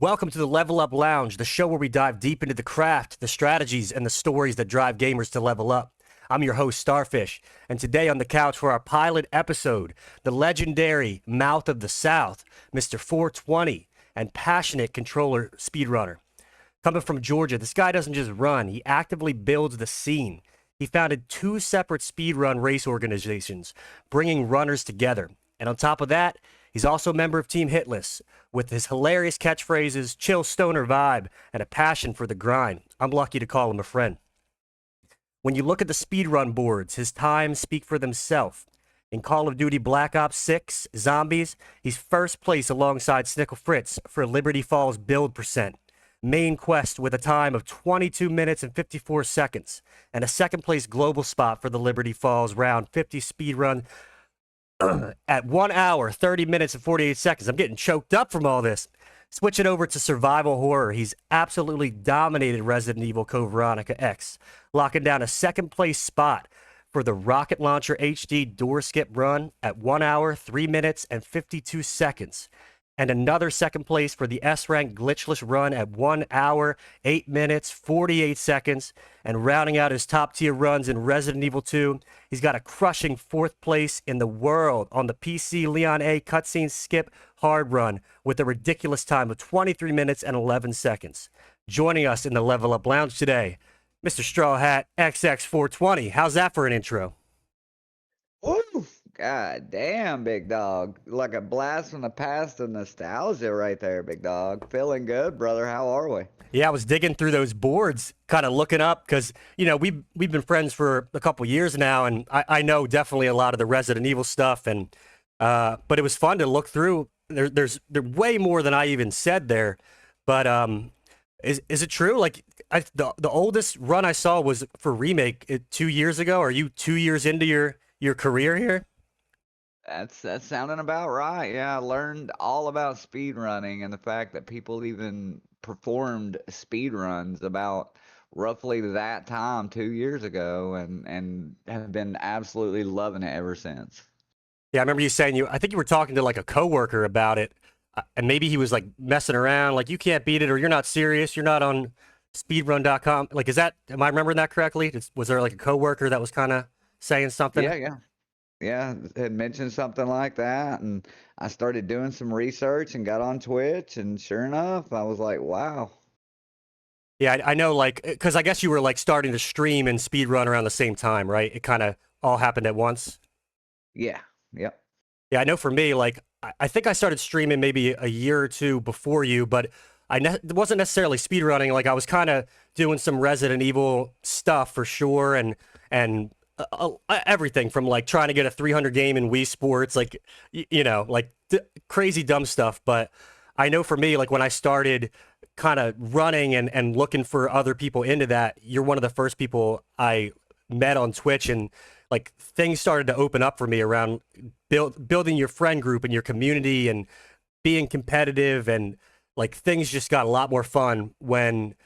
Welcome to the Level Up Lounge, the show where we dive deep into the craft, the strategies, and the stories that drive gamers to level up. I'm your host, Starfish, and today on the couch for our pilot episode, the legendary Mouth of the South, Mr. 420, and passionate controller speedrunner. Coming from Georgia, this guy doesn't just run, he actively builds the scene. He founded two separate speedrun race organizations, bringing runners together. And on top of that, he's also a member of Team Hitless, with his hilarious catchphrases, chill stoner vibe, and a passion for the grind. I'm lucky to call him a friend. When you look at the speedrun boards, his times speak for themselves. In Call of Duty Black Ops 6 Zombies, he's first place alongside Snickle Fritz for Liberty Falls build percent. Main quest with a time of 22 minutes and 54 seconds, and a second place global spot for the Liberty Falls round 50 speedrun at 1 hour, 30 minutes, and 48 seconds. I'm getting choked up from all this. Switching over to survival horror, he's absolutely dominated Resident Evil Code Veronica X, locking down a second place spot for the Rocket Launcher HD door skip run at 1 hour, 3 minutes, and 52 seconds. And another second place for the S-Rank glitchless run at 1 hour, 8 minutes, 48 seconds. And rounding out his top tier runs in Resident Evil 2, he's got a crushing fourth place in the world on the PC Leon A cutscene skip hard run with a ridiculous time of 23 minutes and 11 seconds. Joining us in the Level Up Lounge today, Mr. Strawhatxx420. How's that for an intro? Woo! God damn, big dog. Like a blast from the past of nostalgia right there, big dog. Feeling good, brother. How are we? Yeah, I was digging through those boards, kind of looking up because we've been friends for a couple years now, and I know definitely a lot of the Resident Evil stuff, and but it was fun to look through. There's way more than I even said there, but is it true? Like the oldest run I saw was for remake 2 years ago. Are you 2 years into your career here? That's sounding about right. Yeah, I learned all about speed running and the fact that people even performed speed runs about roughly that time 2 years ago and have been absolutely loving it ever since. Yeah, I remember you saying I think you were talking to like a coworker about it, and maybe he was like messing around, like you can't beat it, or you're not serious, you're not on speedrun.com. Like, am I remembering that correctly? Was there like a coworker that was kind of saying something? Yeah, yeah. Yeah, had mentioned something like that, and I started doing some research and got on Twitch, and sure enough, I was like, wow. Yeah, I know, like, because I guess you were like starting to stream and speedrun around the same time, right? It kind of all happened at once. Yeah, yep. Yeah, I know for me, like, I think I started streaming maybe a year or two before you, but it wasn't necessarily speedrunning. Like, I was kind of doing some Resident Evil stuff for sure, and everything from like trying to get a 300 game in Wii Sports, like, like crazy dumb stuff. But I know for me, like, when I started kind of running and looking for other people into that, you're one of the first people I met on Twitch, and like things started to open up for me around building your friend group and your community and being competitive, and like things just got a lot more fun when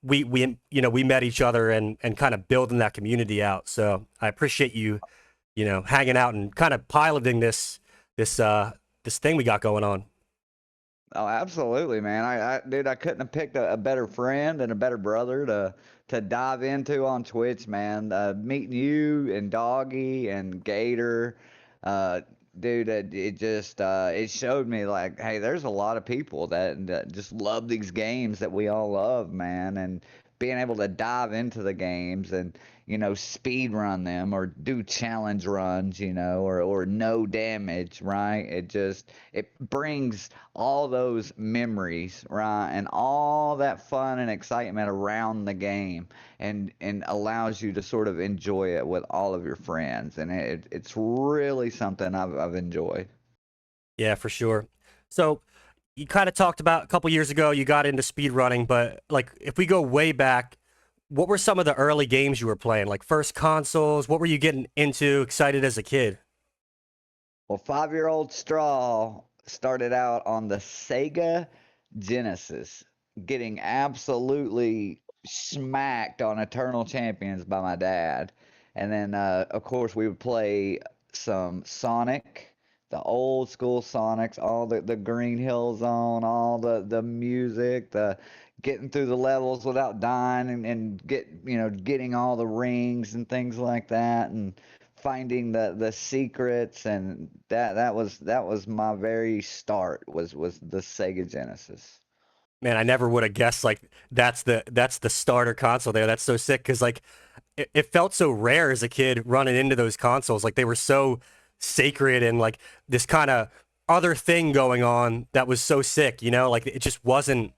we met each other and kind of building that community out. So I appreciate you hanging out and kind of piloting this thing we got going on. Oh, absolutely, man. Dude, I couldn't have picked a better friend and a better brother to dive into on Twitch, man. Meeting you and Doggy and Gator, uh, dude, it just it showed me like, hey, there's a lot of people that just love these games that we all love, man, and being able to dive into the games and speed run them or do challenge runs, or no damage, right? It brings all those memories, right, and all that fun and excitement around the game, and allows you to sort of enjoy it with all of your friends, and it's really something I've enjoyed. Yeah, for sure. So you kind of talked about a couple years ago you got into speed running, but like if we go way back, what were some of the early games you were playing? Like first consoles, what were you getting into excited as a kid? Well, 5-year-old Straw started out on the Sega Genesis, getting absolutely smacked on Eternal Champions by my dad. And then, of course, we would play some Sonic, the old school Sonics, all the Green Hill Zone, all the music, the getting through the levels without dying, and getting all the rings and things like that, and finding the secrets, and that was my very start, was the Sega Genesis. Man, I never would have guessed like that's the starter console there. That's so sick because like it felt so rare as a kid running into those consoles. Like they were so sacred and like this kind of other thing going on that was so sick. Like it just wasn't.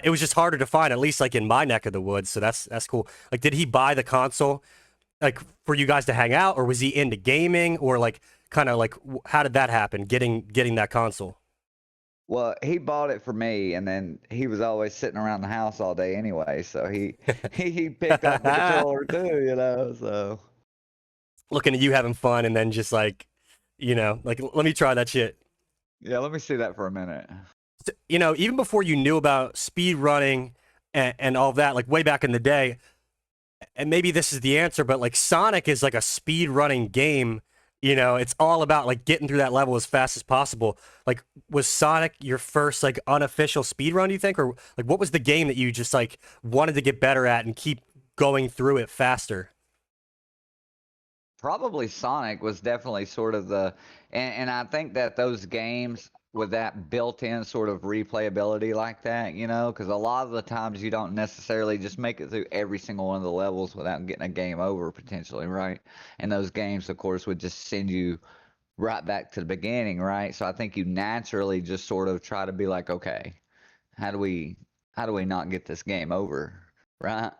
It was just harder to find, at least like in my neck of the woods. So that's cool. Like, did he buy the console like for you guys to hang out, or was he into gaming, or like kind of like how did that happen? Getting that console. Well, he bought it for me, and then he was always sitting around the house all day anyway, so he picked up the controller too. So Looking at you having fun, and then just like, like let me try that shit. yeah, let me see that for a minute. Even before you knew about speed running and all that, like way back in the day, and maybe this is the answer, but like Sonic is like a speed running game. It's all about like getting through that level as fast as possible. Like, was Sonic your first like unofficial speed run, do you think? Or like what was the game that you just like wanted to get better at and keep going through it faster? Probably Sonic was definitely sort of and I think that those games with that built-in sort of replayability like that, because a lot of the times you don't necessarily just make it through every single one of the levels without getting a game over potentially, right? And those games, of course, would just send you right back to the beginning, right? So I think you naturally just sort of try to be like, okay, how do we how do we not get this game over, right?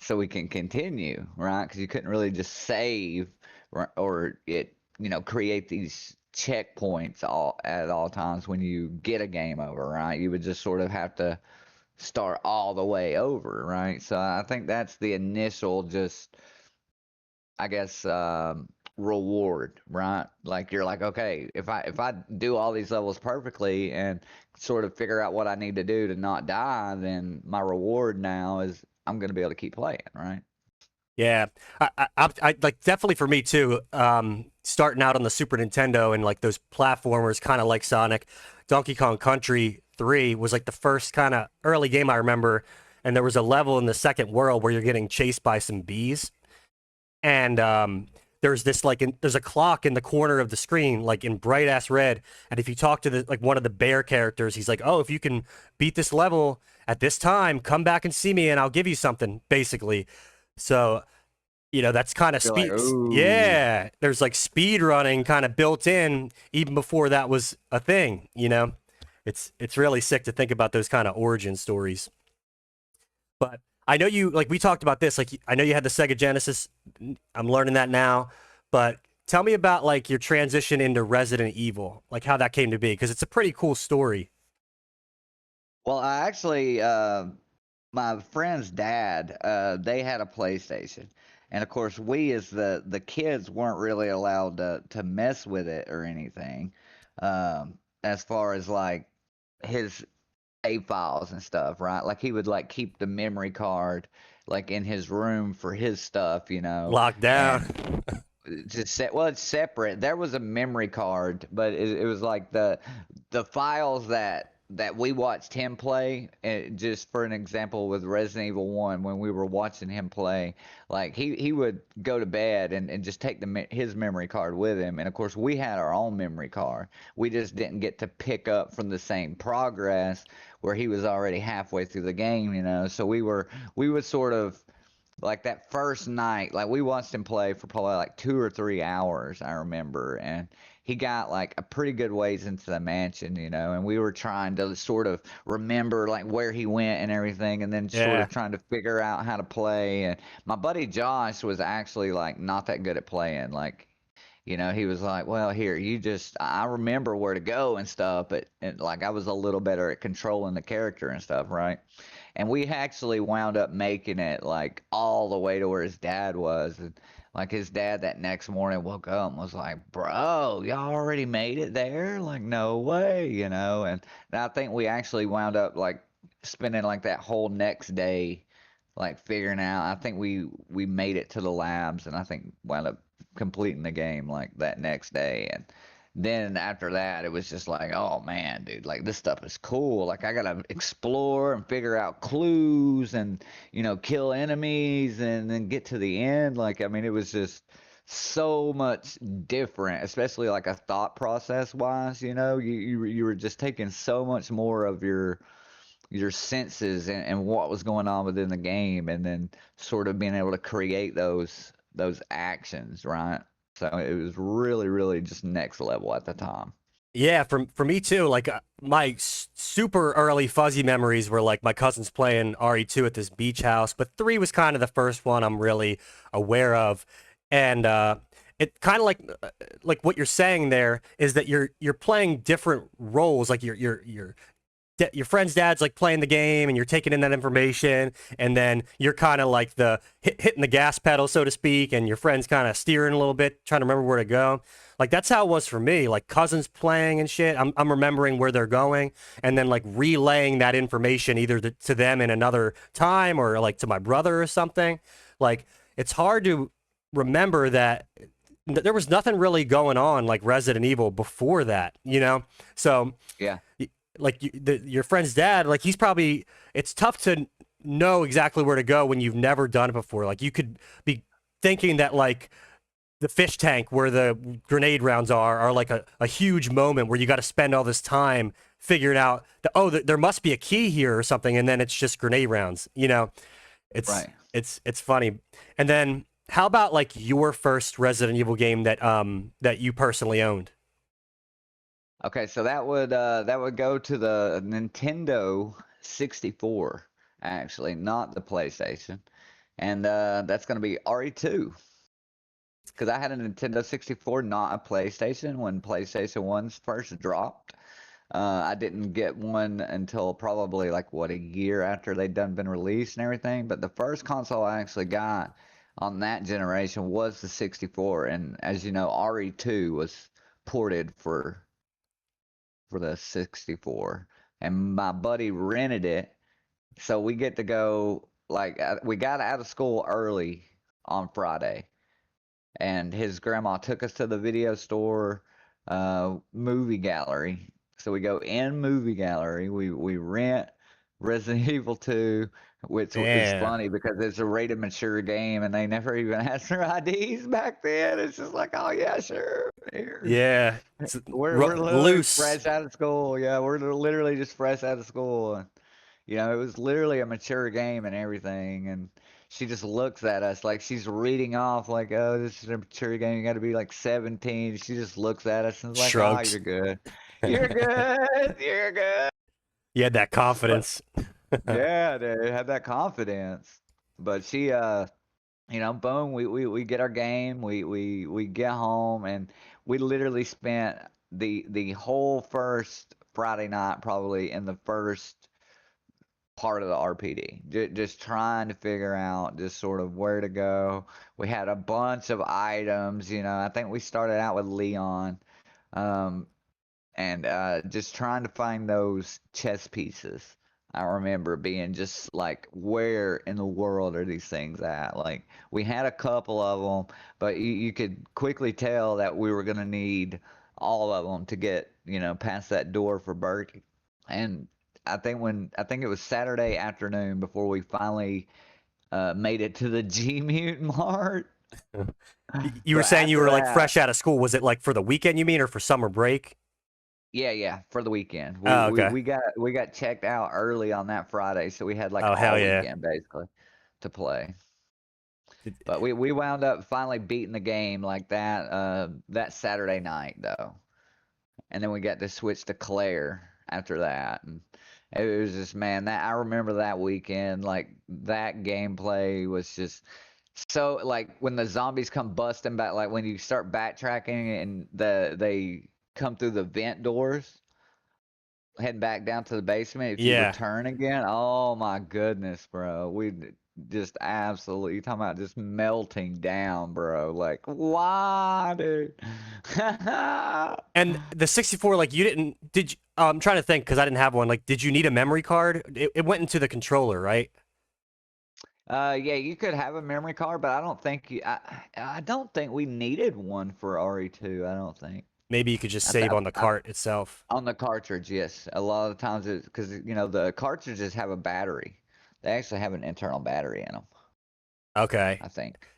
So we can continue, right? Because you couldn't really just save or create these checkpoints all at all times when you get a game over, right? You would just sort of have to start all the way over, right? So I think that's the initial just I guess reward, right? Like you're like, okay, if I do all these levels perfectly and sort of figure out what I need to do to not die, then my reward now is I'm gonna be able to keep playing, right? Yeah, I like definitely for me too. Starting out on the Super Nintendo and like those platformers, kind of like Sonic, Donkey Kong Country 3 was like the first kind of early game I remember. And there was a level in the second world where you're getting chased by some bees, and there's this like there's a clock in the corner of the screen like in bright ass red, and if you talk to the like one of the bear characters, he's like, oh, if you can beat this level at this time, come back and see me and I'll give you something, basically. So that's kind of You're like, speed. ooh. Yeah, there's like speed running kind of built in even before that was a thing. It's really sick to think about those kind of origin stories. But I know you like we talked about this. Like I know you had the Sega Genesis. I'm learning that now. But tell me about like your transition into Resident Evil, like how that came to be, because it's a pretty cool story. Well, I actually, my friend's dad, they had a PlayStation, and of course, we as the kids weren't really allowed to mess with it or anything, as far as like his save files and stuff, right? Like he would like keep the memory card like in his room for his stuff, Locked down. and just set well it's separate. There was a memory card, but it was like the files that we watched him play, just for an example with Resident Evil 1, when we were watching him play, like he would go to bed and just take his memory card with him, and of course we had our own memory card. We just didn't get to pick up from the same progress where he was already halfway through the game. So we would sort of like that first night, like we watched him play for probably like 2 or 3 hours, I remember, and he got like a pretty good ways into the mansion, and we were trying to sort of remember like where he went and everything, and then sort Yeah. of trying to figure out how to play. And my buddy Josh was actually like not that good at playing. Like, he was like, well, here, I remember where to go and stuff, but like I was a little better at controlling the character and stuff, right? And we actually wound up making it like all the way to where his dad was. And like his dad that next morning woke up and was like, bro, y'all already made it there? Like, no way. And I think we actually wound up like spending like that whole next day like figuring out. I think we made it to the labs, and I think wound up completing the game like that next day. And then after that, it was just like, oh man, dude, like this stuff is cool. Like I gotta explore and figure out clues and kill enemies and then get to the end. Like I mean, it was just so much different, especially like a thought process wise. You were just taking so much more of your senses and what was going on within the game, and then sort of being able to create those actions, right? So it was really, really just next level at the time. Yeah, for me too. Like my super early fuzzy memories were like my cousins playing RE2 at this beach house, but 3 was kind of the first one I'm really aware of, and it kind of like what you're saying there is that you're playing different roles. Like your friend's dad's like playing the game and you're taking in that information, and then you're kind of like the hitting the gas pedal, so to speak, and your friend's kind of steering a little bit, trying to remember where to go. Like that's how it was for me. Like cousins playing and shit. I'm remembering where they're going, and then like relaying that information either to them in another time or like to my brother or something. Like it's hard to remember that there was nothing really going on like Resident Evil before that, you know? So Yeah. like your friend's dad, like he's probably, it's tough to know exactly where to go when you've never done it before. Like you could be thinking that like the fish tank where the grenade rounds are like a huge moment where you got to spend all this time figuring out that, oh, there must be a key here or something, and then it's just grenade rounds, you know? It's Right. it's funny. And then how about like your first Resident Evil game that you personally owned? Okay, so that would go to the Nintendo 64, actually, not the PlayStation. And that's gonna be RE2. Because I had a Nintendo 64, not a PlayStation, when PlayStation 1's first dropped. I didn't get one until probably like what, a year after they'd done been released and everything. But the first console I actually got on that generation was the 64, and as you know, RE2 was ported for the 64, and my buddy rented it, so we get to go like we got out of school early on Friday, and his grandma took us to the video store, movie gallery. So we go in movie gallery. We rent Resident Evil 2, which is Yeah. funny because it's a rated mature game, and they never even asked for IDs back then. It's just like, oh yeah, sure, here. Yeah. It's We're literally loose. fresh out of school. Yeah, we're literally just fresh out of school. And, it was literally a mature game and everything. And she just looks at us like she's reading off, like, oh, this is a mature game. You got to be like 17. She just looks at us and is like, oh, Shrugs. you're good. You're good. You're good. You had that But confidence. yeah, they had that confidence. But she, boom, we get our game, we get home, and we literally spent the whole first Friday night probably in the first part of the RPD, just trying to figure out just sort of where to go. We had a bunch of items, I think we started out with Leon, um, and just trying to find those chess pieces. I remember being just like, where in the world are these things at? Like, we had a couple of them, but you could quickly tell that we were going to need all of them to get, past that door for Bertie. And I think it was Saturday afternoon before we finally made it to the G Mute Mart. You were But saying you after were like that, fresh out of school. Was it like for the weekend you mean or for summer break? yeah, yeah, for the weekend. We Oh, we okay. we got we got checked out early on that Friday, so we had like Oh, hell all yeah. weekend basically to play. Did- But we wound up finally beating the game like that Saturday night though. And then we got to switch to Claire after that. And it was just, man, that I remember that weekend, like that gameplay was just so, like when the zombies come busting back, like when you start backtracking and they come through the vent doors heading back down to the basement, if you Yeah. return again, oh my goodness, bro. We just absolutely, you talking about just melting down, bro. Like, why, dude? And the 64, like you didn't, did you, I'm trying to think because I didn't have one. Like, did you need a memory card? It went into the controller, right? Yeah, you could have a memory card, but I don't think we needed one for RE2. I don't think. Maybe you could just I, save th- on the I, cart itself. on the cartridge, yes. A lot of the times it's because the cartridges have a battery. They actually have an internal battery in them, Okay. I think.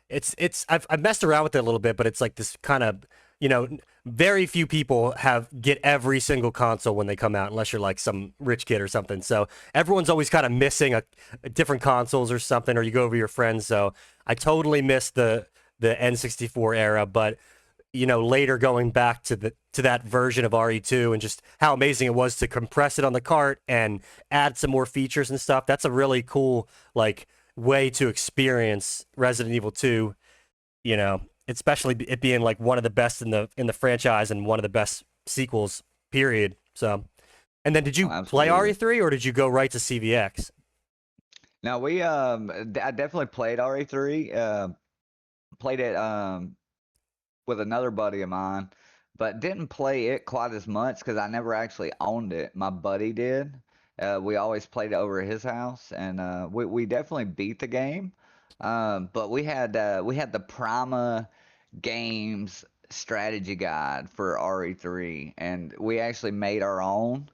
I've messed around with it a little bit, but it's like this kind of, very few people get every single console when they come out, unless you're like some rich kid or something. So everyone's always kind of missing a different consoles or something, or you go over to your friends. So I totally missed the N64 era, but later going back to that version of RE2 and just how amazing it was to compress it on the cart and add some more features and stuff. That's a really cool like way to experience Resident Evil 2, especially it being like one of the best in the franchise and one of the best sequels, period. So, and then did Oh, you play absolutely. RE3 or did you go right to CVX? Now I definitely played RE3. Played it with another buddy of mine, but didn't play it quite as much because I never actually owned it. My buddy did. We always played it over at his house, and we definitely beat the game. But we had the Prima Games strategy guide for RE3, and we actually made our own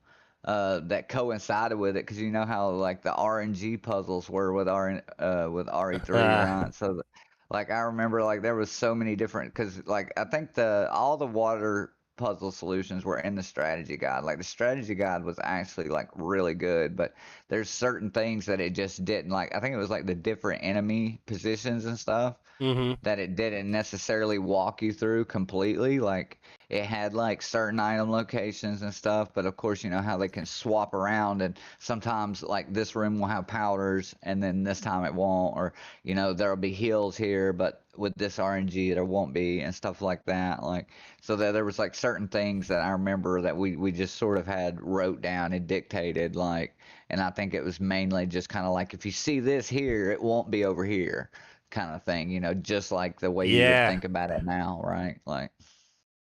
that coincided with it because you know how like the RNG puzzles were with RE3, right? So like I remember like there was so many different because like I think the all the water puzzle solutions were in the strategy guide. Like the strategy guide was actually like really good, but there's certain things that it just didn't like. I think it was like the different enemy positions and stuff Mm-hmm. that it didn't necessarily walk you through completely. Like it had like certain item locations and stuff, but of course you know how they can swap around and sometimes like this room will have powders and then this time it won't, or there'll be heals here, but with this RNG there won't be and stuff like that. Like so that there was like certain things that I remember that we just sort of had wrote down and dictated like, and I think it was mainly just kind of like if you see this here, it won't be over here kind of thing, just like the way you would Yeah. think about it now, right? Like,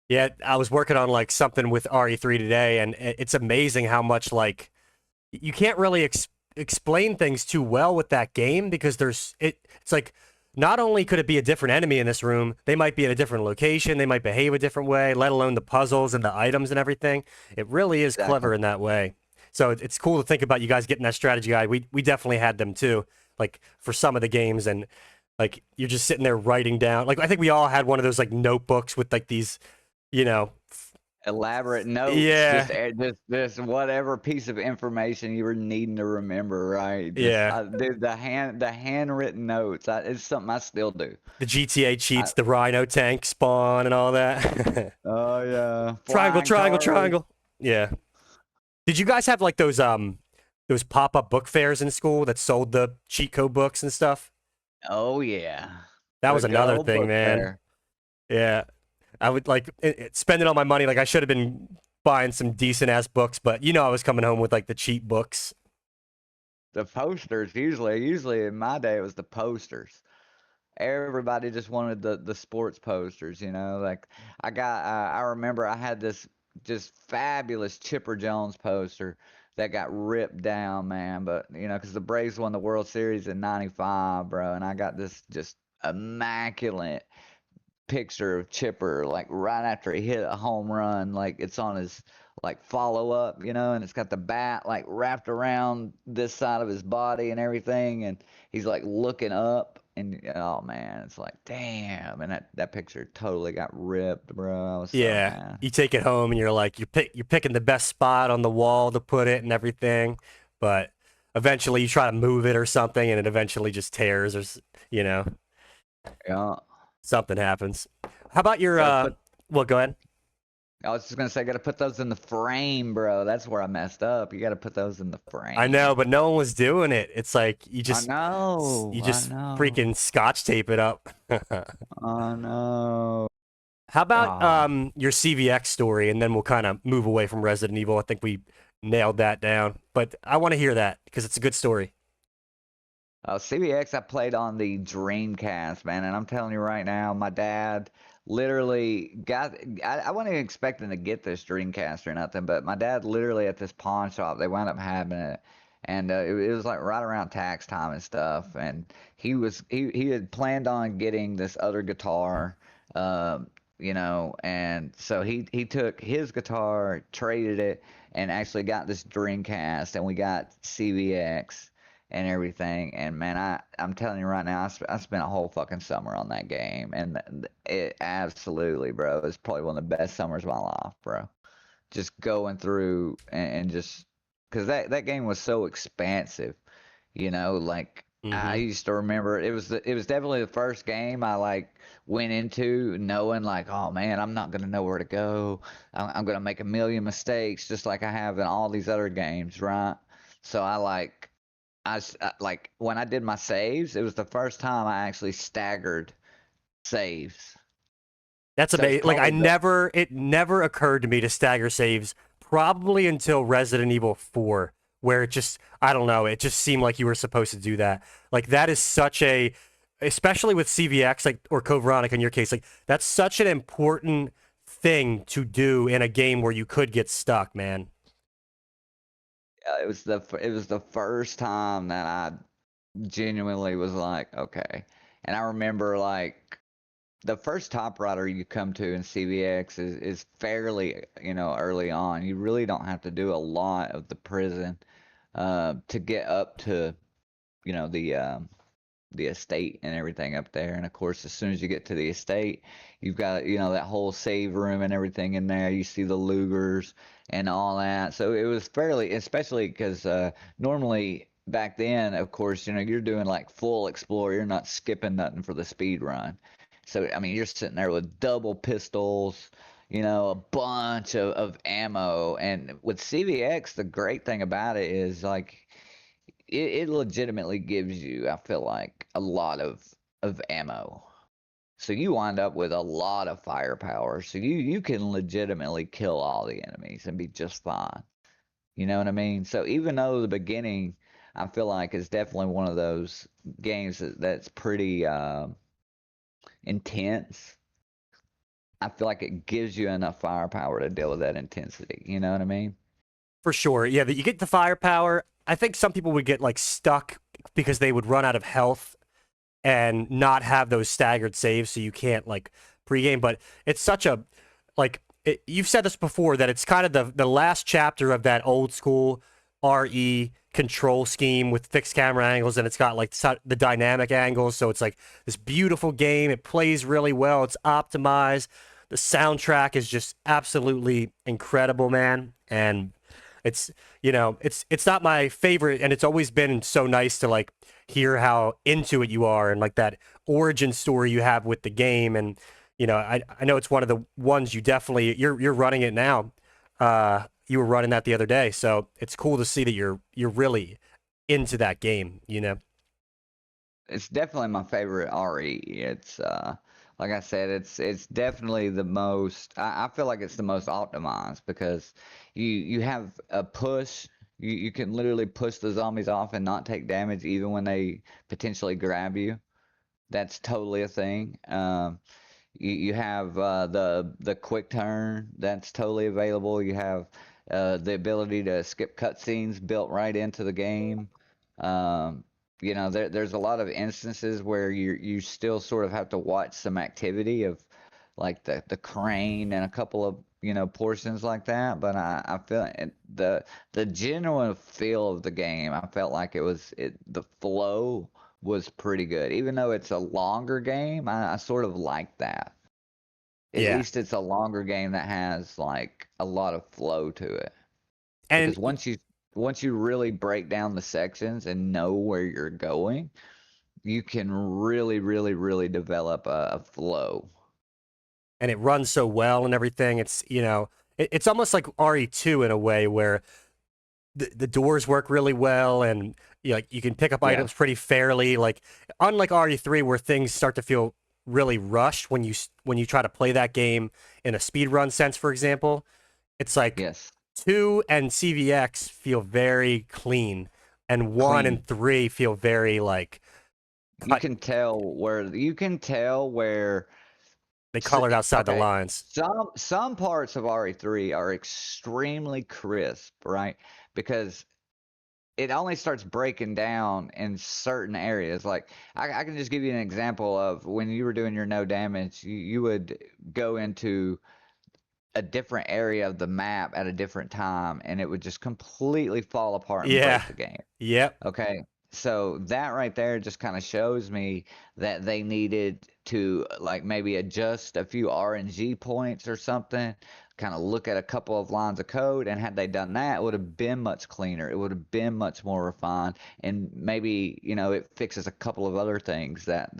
Yeah, I was working on like something with RE3 today, and it's amazing how much like you can't really explain things too well with that game because it's like not only could it be a different enemy in this room, they might be in a different location, they might behave a different way, let alone the puzzles and the items and everything. It really is exactly. clever in that way. So it's cool to think about you guys getting that strategy guide. We definitely had them too, like for some of the games, and like you're just sitting there writing down. Like I think we all had one of those like notebooks with like these, you know, Elaborate notes, yeah, just whatever piece of information you were needing to remember, right? Just yeah. dude, the handwritten notes, it's something I still do. The GTA I, cheats, the Rhino tank spawn, and all that. oh yeah, Triangle, flying triangle, cars. triangle. Yeah. Did you guys have like those pop up book fairs in school that sold the cheat code books and stuff? Oh yeah, That the was good another old thing, book man. fair. Yeah. I would like spending all my money. Like I should have been buying some decent ass books, but I was coming home with like the cheap books. The posters usually in my day it was the posters. Everybody just wanted the sports posters, like I remember I had this just fabulous Chipper Jones poster that got ripped down, man, but because the Braves won the World Series in '95, bro, and I got this just immaculate picture of Chipper like right after he hit a home run, like it's on his like follow up, and it's got the bat like wrapped around this side of his body and everything, and he's like looking up, and oh man, it's like damn, and that picture totally got ripped, bro. I was so Yeah. mad. You take it home and you're like you're picking the best spot on the wall to put it and everything, but eventually you try to move it or something and it eventually just tears or you know, Yeah, something happens. How about your gotta put. well, go ahead. I was just gonna say, gotta put those in the frame, bro. That's where I messed up. You gotta put those in the I know, frame. but no one was doing it. It's like you I just you know, I just know, freaking scotch tape it up. I know. How about Ah. your CVX story, and then we'll kind of move away from Resident Evil. I think we nailed that down, but I want to hear that because it's a good story. CBX, I played on the Dreamcast, man, and I'm telling you right now, my dad literally got. I wasn't even expecting to get this Dreamcast or nothing, but my dad literally at this pawn shop, they wound up having it, and it was like right around tax time and stuff, and he had planned on getting this other guitar. and so he took his guitar, traded it, and actually got this Dreamcast, and we got CVX and everything. And man, I'm telling you right now, I spent a whole fucking summer on that game, and it absolutely, bro, it's probably one of the best summers of my life, bro. Just going through and just because that game was so expansive, like I Mm-hmm. used to remember it was definitely the first game I like went into knowing like, oh man, I'm not gonna know where to go. I'm gonna make a million mistakes just like I have in all these other games, right? So like when I did my saves, it was the first time I actually staggered saves. That's So it's amazing. Like probably the it never occurred to me to stagger saves probably until Resident Evil 4, where it just, I don't know, it just seemed like you were supposed to do that. Like that is such a, especially with CVX, like, or Code Veronica in your case, like that's such an important thing to do in a game where you could get stuck, man. it was the first time that I genuinely was like, okay. And I remember like the first top rider you come to in CVX is fairly, early on. You really don't have to do a lot of the prison to get up to, you know, the estate and everything up there. And of course, as soon as you get to the estate, you've got, that whole save room and everything in there. You see the Lugers and all that. So it was fairly, especially because normally back then, of course, you're doing like full explore. You're not skipping nothing for the speed run. So, I mean, you're sitting there with double pistols, a bunch of ammo. And with CVX, the great thing about it is like it legitimately gives you, I feel like, a lot of ammo. So you wind up with a lot of firepower. So you can legitimately kill all the enemies and be just fine. You know what I mean? So even though the beginning, I feel like is definitely one of those games that's pretty intense. I feel like it gives you enough firepower to deal with that intensity. You know what I mean? For sure. Yeah, that you get the firepower. I think some people would get like stuck because they would run out of health and not have those staggered saves, so you can't like pregame. But it's such a you've said this before that it's kind of the last chapter of that old school RE control scheme with fixed camera angles, and it's got like the dynamic angles, so it's like this beautiful game. It plays really well. It's optimized. The soundtrack is just absolutely incredible, man, and it's it's not my favorite, and it's always been so nice to like hear how into it you are and like that origin story you have with the game. And I know it's one of the ones you definitely you're running it now. You were running that the other day, so it's cool to see that you're really into that game. It's definitely my favorite RE. It's like I said, it's definitely the most. I feel like it's the most optimized because you have a push. You can literally push the zombies off and not take damage even when they potentially grab you. That's totally a thing. You have the quick turn that's totally available. You have the ability to skip cutscenes built right into the game. Um, there's a lot of instances where you still sort of have to watch some activity of like the crane and a couple of portions like that. But I feel the genuine feel of the game. I felt like the flow was pretty good. Even though it's a longer game, I sort of like that. At Yeah, least it's a longer game that has like a lot of flow to it. and Because once you really break down the sections and know where you're going, you can really, really, really develop a flow. it runs so well and everything. It's almost like RE2 in a way where the doors work really well, and like you can pick up Yeah. items pretty fairly. Like unlike RE3, where things start to feel really rushed when you try to play that game in a speedrun sense, for example. It's like Yes. 2 and CVX feel very clean, and 1 Clean. and 3 feel very like cut. You can tell where They s- colored outside the okay, lines. some parts of RE3 are extremely crisp, right? Because it only starts breaking down in certain areas. Like I can just give you an example of when you were doing your no damage, you would go into a different area of the map at a different time, and it would just completely fall apart and Yeah. break the game. Yep. Okay. So that right there just kind of shows me that they needed to like maybe adjust a few RNG points or something, kind of look at a couple of lines of code, and had they done that, it would have been much cleaner. It would have been much more refined, and maybe, it fixes a couple of other things that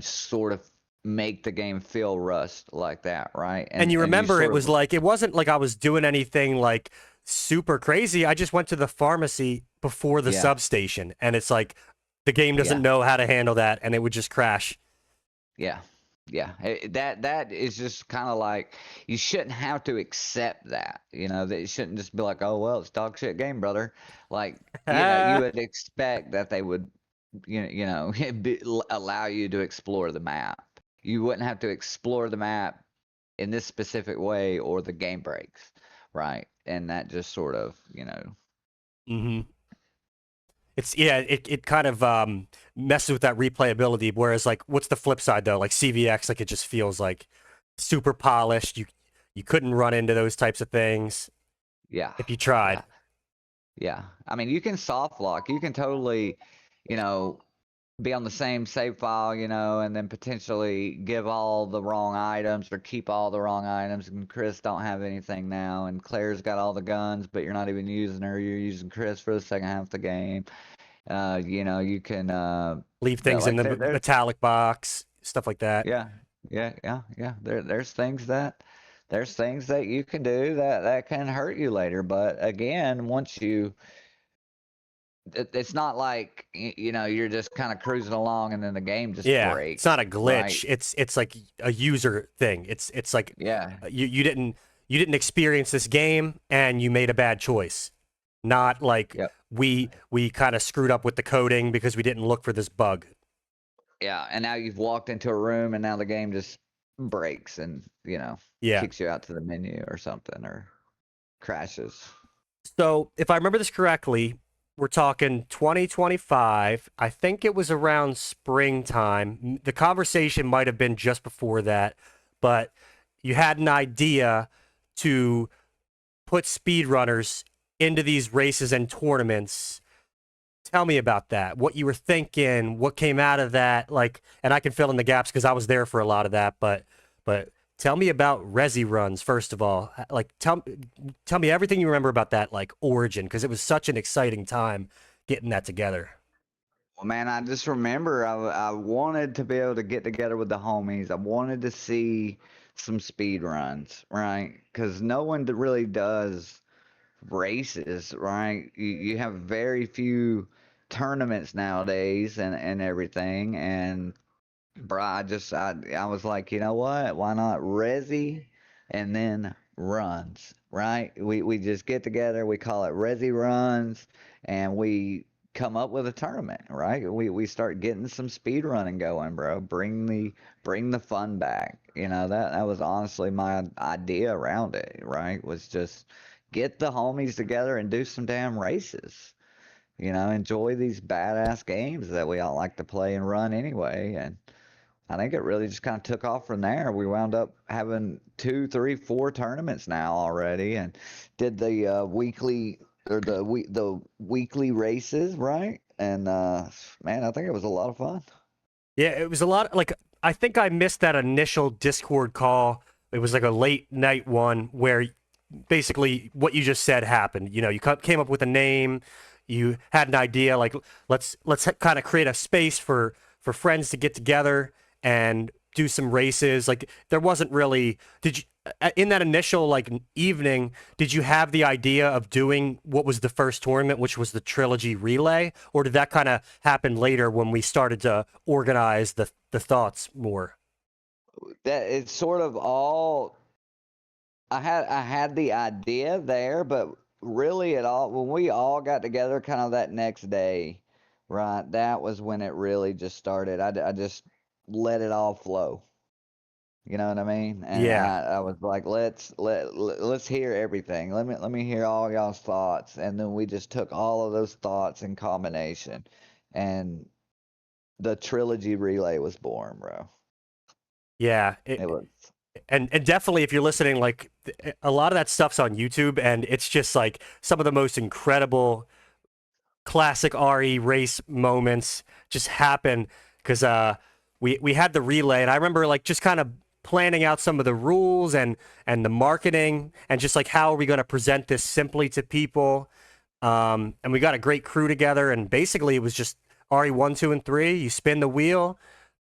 sort of make the game feel rust like that, right? And And you and you remember it sort was of like it wasn't like I was doing anything like super crazy. I just went to the pharmacy before the yeah, substation, and it's like the game doesn't yeah. know how to handle that, and it would just crash. Yeah. Yeah. That is just kind of like you shouldn't have to accept that. That you shouldn't just be like, "Oh, well, it's dog shit game, brother." Like, you would expect that they would allow you to explore the map. You wouldn't have to explore the map in this specific way or the game breaks, right? And that just sort of. hmm it kind of messes with that replayability. Whereas like, what's the flip side though? Like CVX, like it just feels like super polished. You couldn't run into those types of things Yeah. if you tried. Yeah. Yeah. I mean, you can soft lock. You can totally, you know, be on the same save file, and then potentially give all the wrong items or keep all the wrong items. And Chris don't have anything now, and Claire's got all the guns, but you're not even using her. You're using Chris for the second half of the game. You can, Leave things in like the there's, metallic box, stuff like that. yeah, yeah. There's things that you can do that can hurt you later. But again, once it's not like you're just kind of cruising along and then the game just Yeah, it's breaks, not a right? glitch. It's like a user thing. It's like Yeah, you didn't experience this game and you made a bad choice. Not like yep, we kind of screwed up with the coding because we didn't look for this bug. yeah. And now you've walked into a room and now the game just breaks and Yeah. kicks you out to the menu or something or crashes. So if I remember this correctly, we're talking 2025. I think it was around springtime. The conversation might have been just before that, but you had an idea to put speedrunners into these races and tournaments. Tell me about that. What you were thinking, what came out of that, like, and I can fill in the gaps because I was there for a lot of that, but tell me about Rezi runs first of all. Like tell me everything you remember about that like origin because it was such an exciting time getting that together. Well, man, I just remember I wanted to be able to get together with the homies. I wanted to see some speed runs, right? Because no one really does races, right? You have very few tournaments nowadays and everything. And bro, I was like, you know what? Why not Resi and then runs, right? We just get together, we call it Resi runs, and we come up with a tournament, right? We start getting some speed running going, bro. Bring the fun back. That was honestly my idea around it, right? Was just get the homies together and do some damn races. Enjoy these badass games that we all like to play and run anyway. And I think it really just kind of took off from there. We wound up having two, three, four tournaments now already, and did the weekly or the weekly races, right? And man, I think it was a lot of fun. Yeah, it was a lot like I think I missed that initial Discord call. It was like a late night one where basically what you just said happened. You came up with a name, you had an idea like let's kind of create a space for friends to get together and do some races. Like there wasn't really did you in that initial like evening, did you have the idea of doing what was the first tournament, which was the trilogy relay, or did that kind of happen later when we started to organize the thoughts more? That it's sort of all I had the idea there, but really it all when we all got together kind of that next day, right? That was when it really just started. I just let it all flow. You know what I mean? And Yeah. I was like, let's hear everything. Let me hear all y'all's thoughts. And then we just took all of those thoughts in combination, and the trilogy relay was born, bro. Yeah. It was. And definitely if you're listening, like a lot of that stuff's on YouTube, and it's just like some of the most incredible classic RE race moments just happen because we had the relay, and I remember like just kind of planning out some of the rules and the marketing and just like how are we going to present this simply to people. And we got a great crew together, and basically it was just RE1, 2, and 3. You spin the wheel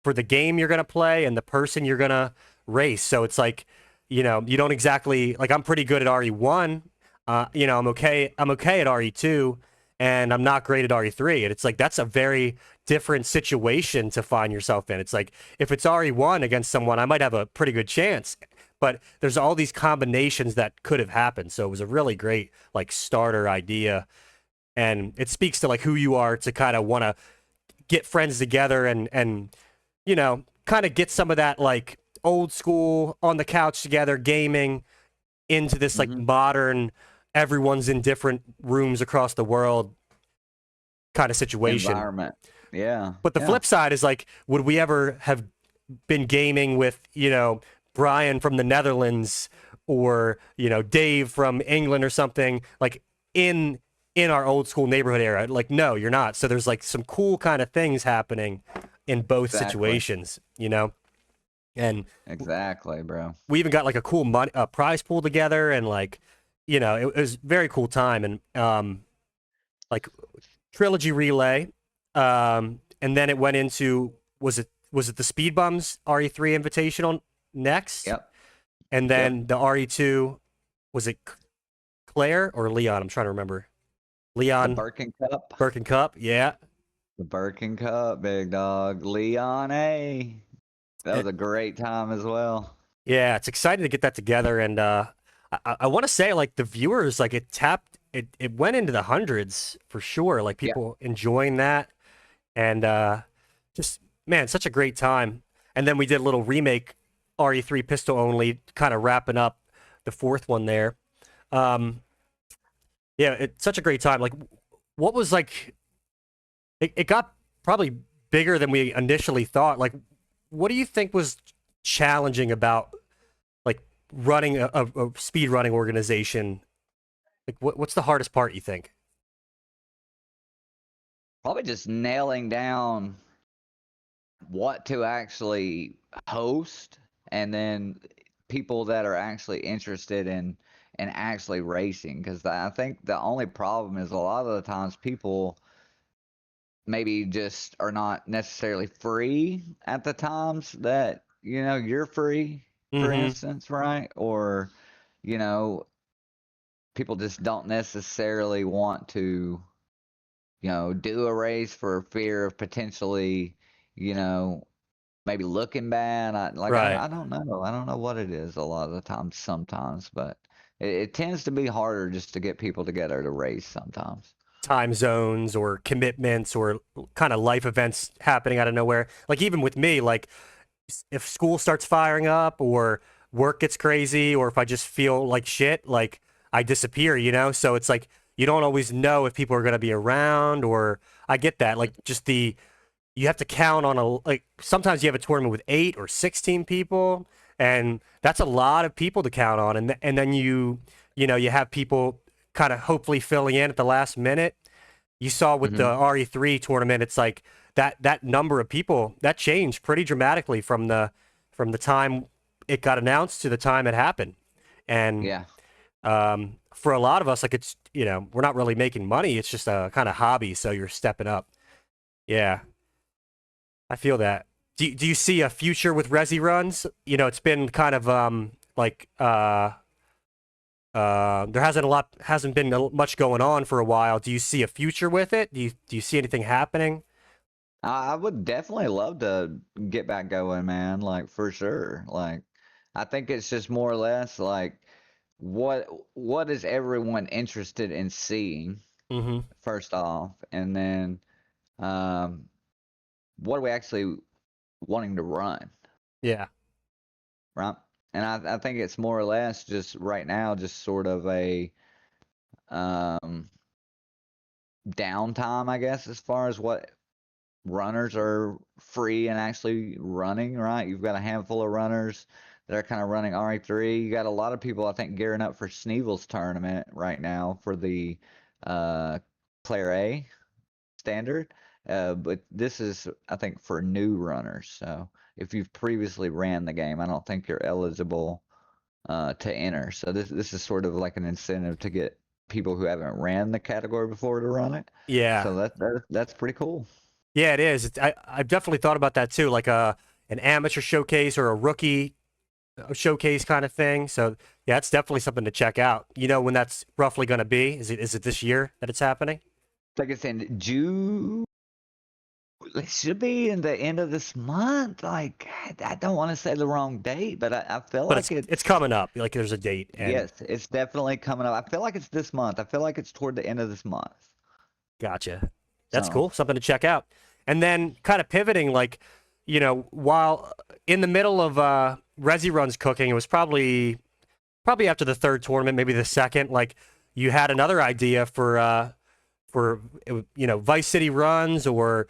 for the game you're going to play and the person you're going to race. So it's like, you don't exactly like I'm pretty good at RE1. I'm okay at RE2 and I'm not great at RE3. And it's like that's a very different situation to find yourself in. It's like if it's RE1 against someone, I might have a pretty good chance. But there's all these combinations that could have happened. So it was a really great like starter idea. And it speaks to like who you are to kind of want to get friends together and kind of get some of that like old school on the couch together gaming into this like Hmm. modern, everyone's in different rooms across the world kind of situation. Environment. Yeah. But the Yeah. flip side is like, would we ever have been gaming with, Brian from the Netherlands or, Dave from England or something like in our old school neighborhood era? Like, no, you're not. So there's like some cool kind of things happening in both Exactly. situations. And Exactly, bro. we even got like a cool prize pool together, and like, it was a very cool time. And like trilogy relay, and then it went into was it the Speed Bums RE3 Invitational next, Yep. and Yep. then the RE2 was it Claire or Leon? I'm trying to remember. The Leon Birkin Cup. Birkin Cup, yeah. The Birkin Cup, big dog. Leon A. That Eh, was a great time as well. Yeah, it's exciting to get that together, and I want to say like the viewers, like it went into the hundreds for sure. Like Yeah. people enjoying that, and just man, such a great time. And then we did a little remake RE3 pistol only, kind of wrapping up the fourth one there. Um, yeah, it's such a great time. Like, what was like? It got probably bigger than we initially thought. Like, what do you think was challenging about like running a speed running organization? Like, what's the hardest part you think? Probably just nailing down what to actually host, and then people that are actually interested in actually racing, because I think the only problem is a lot of the times people maybe just are not necessarily free at the times that you're free, for Mm-hmm. instance, right? Or you know people just don't necessarily want to do a race for fear of potentially you know maybe looking bad. Right. I don't know. I don't know what it is a lot of the times sometimes, but it tends to be harder just to get people together to race sometimes. Time zones or commitments or kind of life events happening out of nowhere. Like even with me, like if school starts firing up or work gets crazy or if I just feel like shit, like I disappear. So it's like you don't always know if people are going to be around or I get that. Like just you have to count on like sometimes you have a tournament with 8 or 16 people and that's a lot of people to count on and then you have people kind of hopefully filling in at the last minute. You saw with the Hmm. RE3 tournament, it's like that number of people that changed pretty dramatically from the time it got announced to the time it happened. And Yeah. for a lot of us, like it's we're not really making money. It's just a kind of hobby, so you're stepping up. Yeah, I feel that. Do you see a future with Rezi runs? It's been kind of like there hasn't been much going on for a while. Do you see a future with it? Do you see anything happening? I would definitely love to get back going, man. Like for sure. Like I think it's just more or less like what is everyone interested in seeing Mm-hmm. first off, and then um, what are we actually wanting to run? Yeah. right? And I think it's more or less just right now, just sort of a um, downtime, I guess, as far as what runners are free and actually running, right? You've got a handful of runners that are kind of running RE3. You got a lot of people, I think, gearing up for Sneevel's tournament right now for the uh, Claire A standard. But this is, I think, for new runners. So if you've previously ran the game, I don't think you're eligible to enter. So this is sort of like an incentive to get people who haven't ran the category before to run it. Yeah. So that's pretty cool. Yeah, it is. I've definitely thought about that too, like an amateur showcase or a rookie showcase kind of thing. So yeah, it's definitely something to check out. You know when that's roughly going to be? Is it this year that it's happening? Like I said, June. It should be in the end of this month. Like I don't want to say the wrong date, but I feel But like it's it's coming up. Like there's a date, and yes, it's definitely coming up. I feel like it's this month. I feel like it's toward the end of this month. gotcha. That's So cool. Something to check out. And then kind of pivoting, like, while in the middle of Rezi runs cooking, it was probably after the third tournament, maybe the second. Like you had another idea for Vice City runs or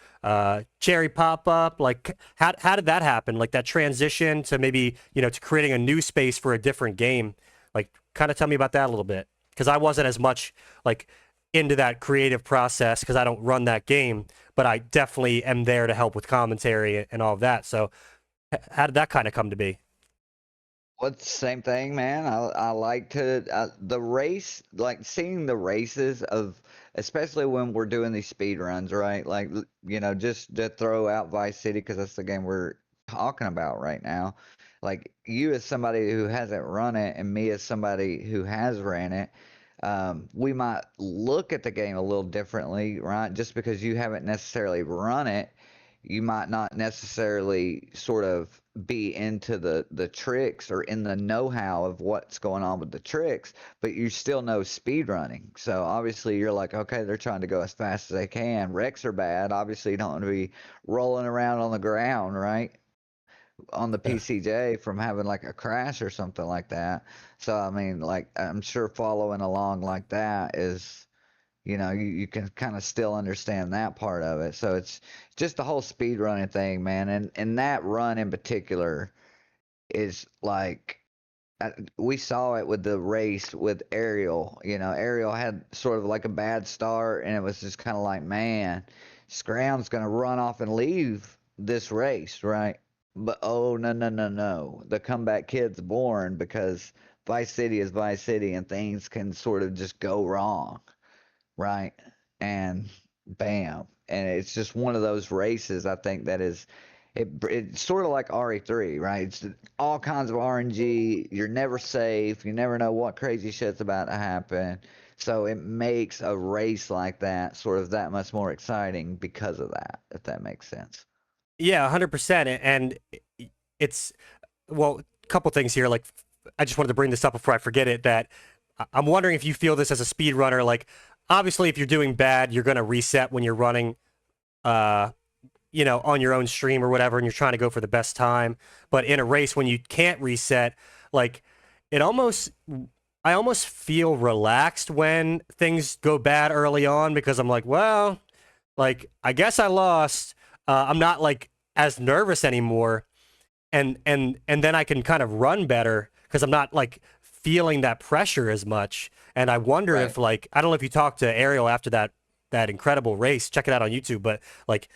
Cherry Pop Up. Like how did that happen? Like that transition to maybe to creating a new space for a different game. Like kind of tell me about that a little bit because I wasn't as much like into that creative process because I don't run that game, but I definitely am there to help with commentary and all of that. So how did that kind of come to be? well, it's the same thing, man. I like to the race, like seeing the races of, especially when we're doing these speed runs, right? Like just to throw out Vice City because that's the game we're talking about right now. Like you as somebody who hasn't run it, and me as somebody who has ran it, we might look at the game a little differently, right? Just because you haven't necessarily run it, you might not necessarily sort of be into the tricks or in the know-how of what's going on with the tricks, but you still know speed running. So obviously you're like, okay, they're trying to go as fast as they can. Wrecks are bad. Obviously you don't want to be rolling around on the ground, right? On the Yeah. PCJ from having like a crash or something like that. So I mean, like I'm sure following along like that is, you can kind of still understand that part of it. So it's just the whole speed running thing, man. And that run in particular is like we saw it with the race with Ariel. Ariel had sort of like a bad start, and it was just kind of like, man, Scram's gonna run off and leave this race, right? But oh no no no no, the comeback kid's born because Vice City is Vice City, and things can sort of just go wrong, right? And bam. And it's just one of those races I think that is it's sort of like RE3, right? It's all kinds of RNG. You're never safe. You never know what crazy shit's about to happen. So it makes a race like that sort of that much more exciting because of that, if that makes sense. Yeah, 100%. And it's, well, a couple things here. Like, I just wanted to bring this up before I forget it that I'm wondering if you feel this as a speedrunner. Like, obviously, if you're doing bad, you're going to reset when you're running, uh, on your own stream or whatever, and you're trying to go for the best time. But in a race, when you can't reset, like, it almost, I almost feel relaxed when things go bad early on because I'm like, well, like, I guess I lost. I'm not like as nervous anymore, and then I can kind of run better because I'm not like feeling that pressure as much. And I wonder Right. if like I don't know if you talked to Ariel after that incredible race. Check it out on YouTube. But like,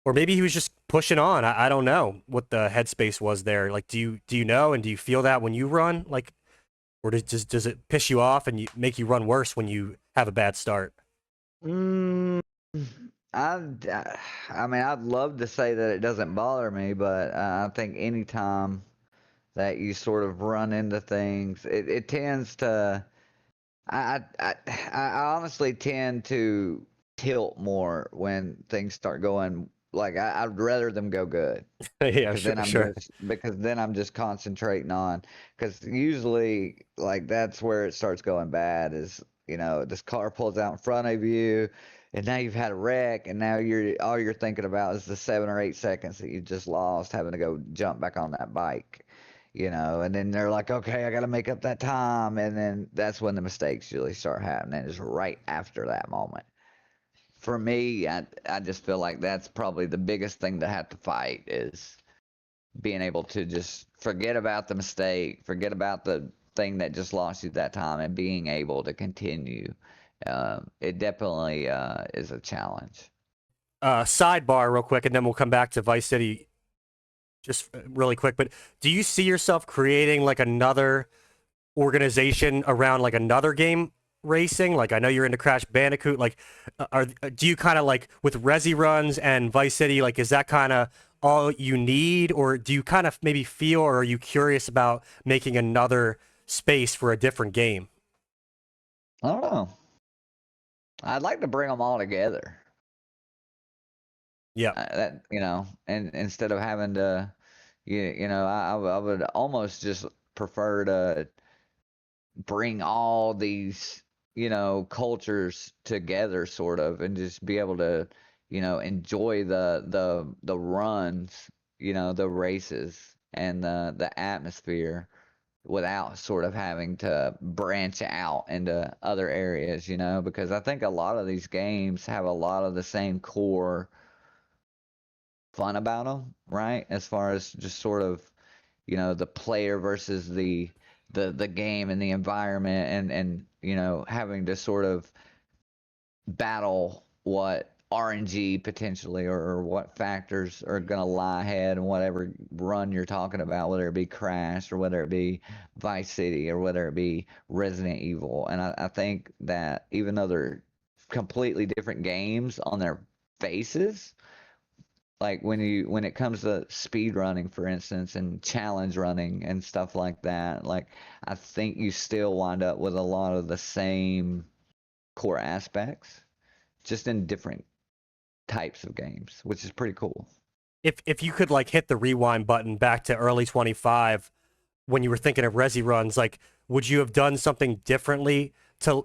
or maybe he was just pushing on. I don't know what the headspace was there. Like, do you know and do you feel that when you run? Like, or does it piss you off and make you run worse when you have a bad start? Mm, I mean, I'd love to say that it doesn't bother me, but I think anytime that you sort of run into things, it tends to. I honestly tend to tilt more when things start going like I'd rather them go good Yeah, sure, sure. because then I'm just concentrating on because usually like that's where it starts going bad is this car pulls out in front of you and now you've had a wreck and now all you're thinking about is the 7 or 8 seconds that you just lost having to go jump back on that bike. and then they're like, okay, I got to make up that time. And then that's when the mistakes usually start happening, is right after that moment. For me, I just feel like that's probably the biggest thing to have to fight, is being able to just forget about the mistake, forget about the thing that just lost you that time, and being able to continue. It definitely is a challenge. Sidebar, real quick, and then we'll come back to Vice City just really quick. But do you see yourself creating like another organization around like another game racing? Like I know you're into Crash Bandicoot. Like, do you kind of like with Rezi runs and Vice City? Like, is that kind of all you need, or do you kind of maybe feel, or are you curious about making another space for a different game? I don't know. I'd like to bring them all together. Yeah. And instead of having to, I would almost just prefer to bring all these, cultures together, sort of, and just be able to, enjoy the runs, the races, and the atmosphere, without sort of having to branch out into other areas, because I think a lot of these games have a lot of the same core fun about them, right? As far as just sort of, the player versus the game and the environment, and having to sort of battle what RNG potentially, or what factors are going to lie ahead and whatever run you're talking about, whether it be Crash or whether it be Vice City or whether it be Resident Evil. And I think that even though they're completely different games on their faces, like when it comes to speed running, for instance, and challenge running and stuff like that, like I think you still wind up with a lot of the same core aspects, just in different types of games, which is pretty cool. If you could like hit the rewind button back to early 25 when you were thinking of Resi runs, like would you have done something differently to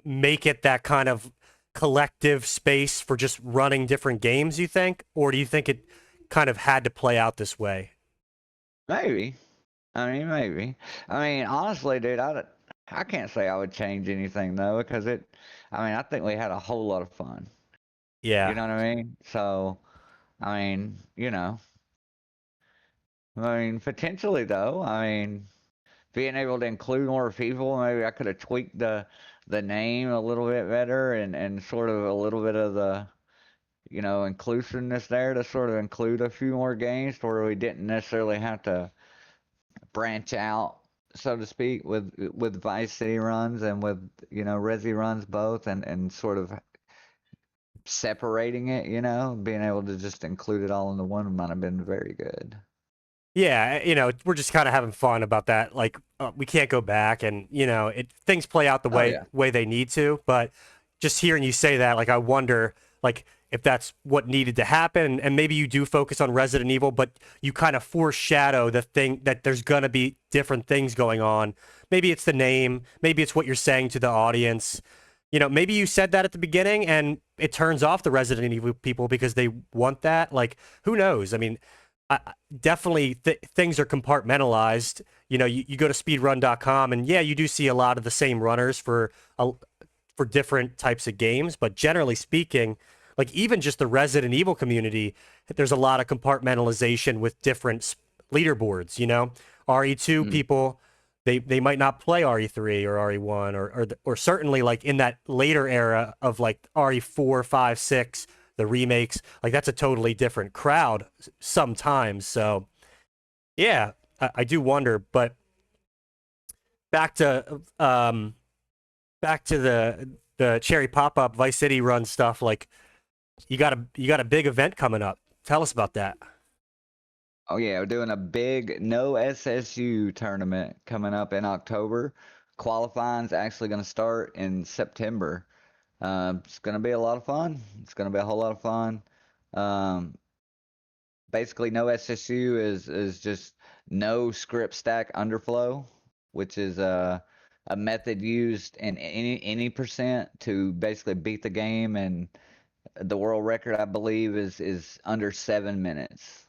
make it that kind of collective space for just running different games, you think? Or do you think it kind of had to play out this way? Maybe. I mean, maybe. I mean, honestly, dude, I can't say I would change anything though, because I think we had a whole lot of fun. You Yeah. know what I mean? So, potentially though, being able to include more people, maybe I could have tweaked the name a little bit better, and sort of a little bit of the, inclusiveness there, to sort of include a few more games where we didn't necessarily have to branch out, so to speak, with Vice City runs and with, Resi runs both, and sort of separating it, being able to just include it all into one might have been very good. Yeah, we're just kind of having fun about that. Like we can't go back, and things play out the Oh way yeah. way they need to. But just hearing you say that, like I wonder, like if that's what needed to happen, and maybe you do focus on Resident Evil, but you kind of foreshadow the thing that there's gonna be different things going on. Maybe it's the name, maybe it's what you're saying to the audience. Maybe you said that at the beginning, and it turns off the Resident Evil people because they want that. Like, who knows? I mean, definitely things are compartmentalized. You go to speedrun.com, and yeah, you do see a lot of the same runners for different types of games, but generally speaking, like even just the Resident Evil community, there's a lot of compartmentalization with different leaderboards. RE2 Mm. people, they might not play RE3 or RE1, or certainly like in that later era of like RE4, 5, 6, the remakes, like that's a totally different crowd sometimes. So yeah, I do wonder. But back to back to the cherry pop up Vice City run stuff. Like you got a big event coming up. Tell us about that. Oh yeah, we're doing a big no SSU tournament coming up in October. Qualifying's actually going to start in September. It's going to be a lot of fun. It's going to be a whole lot of fun. Um, Basically, no SSU is just no script stack underflow, which is a method used in any percent to basically beat the game, and the world record, I believe, is under 7 minutes.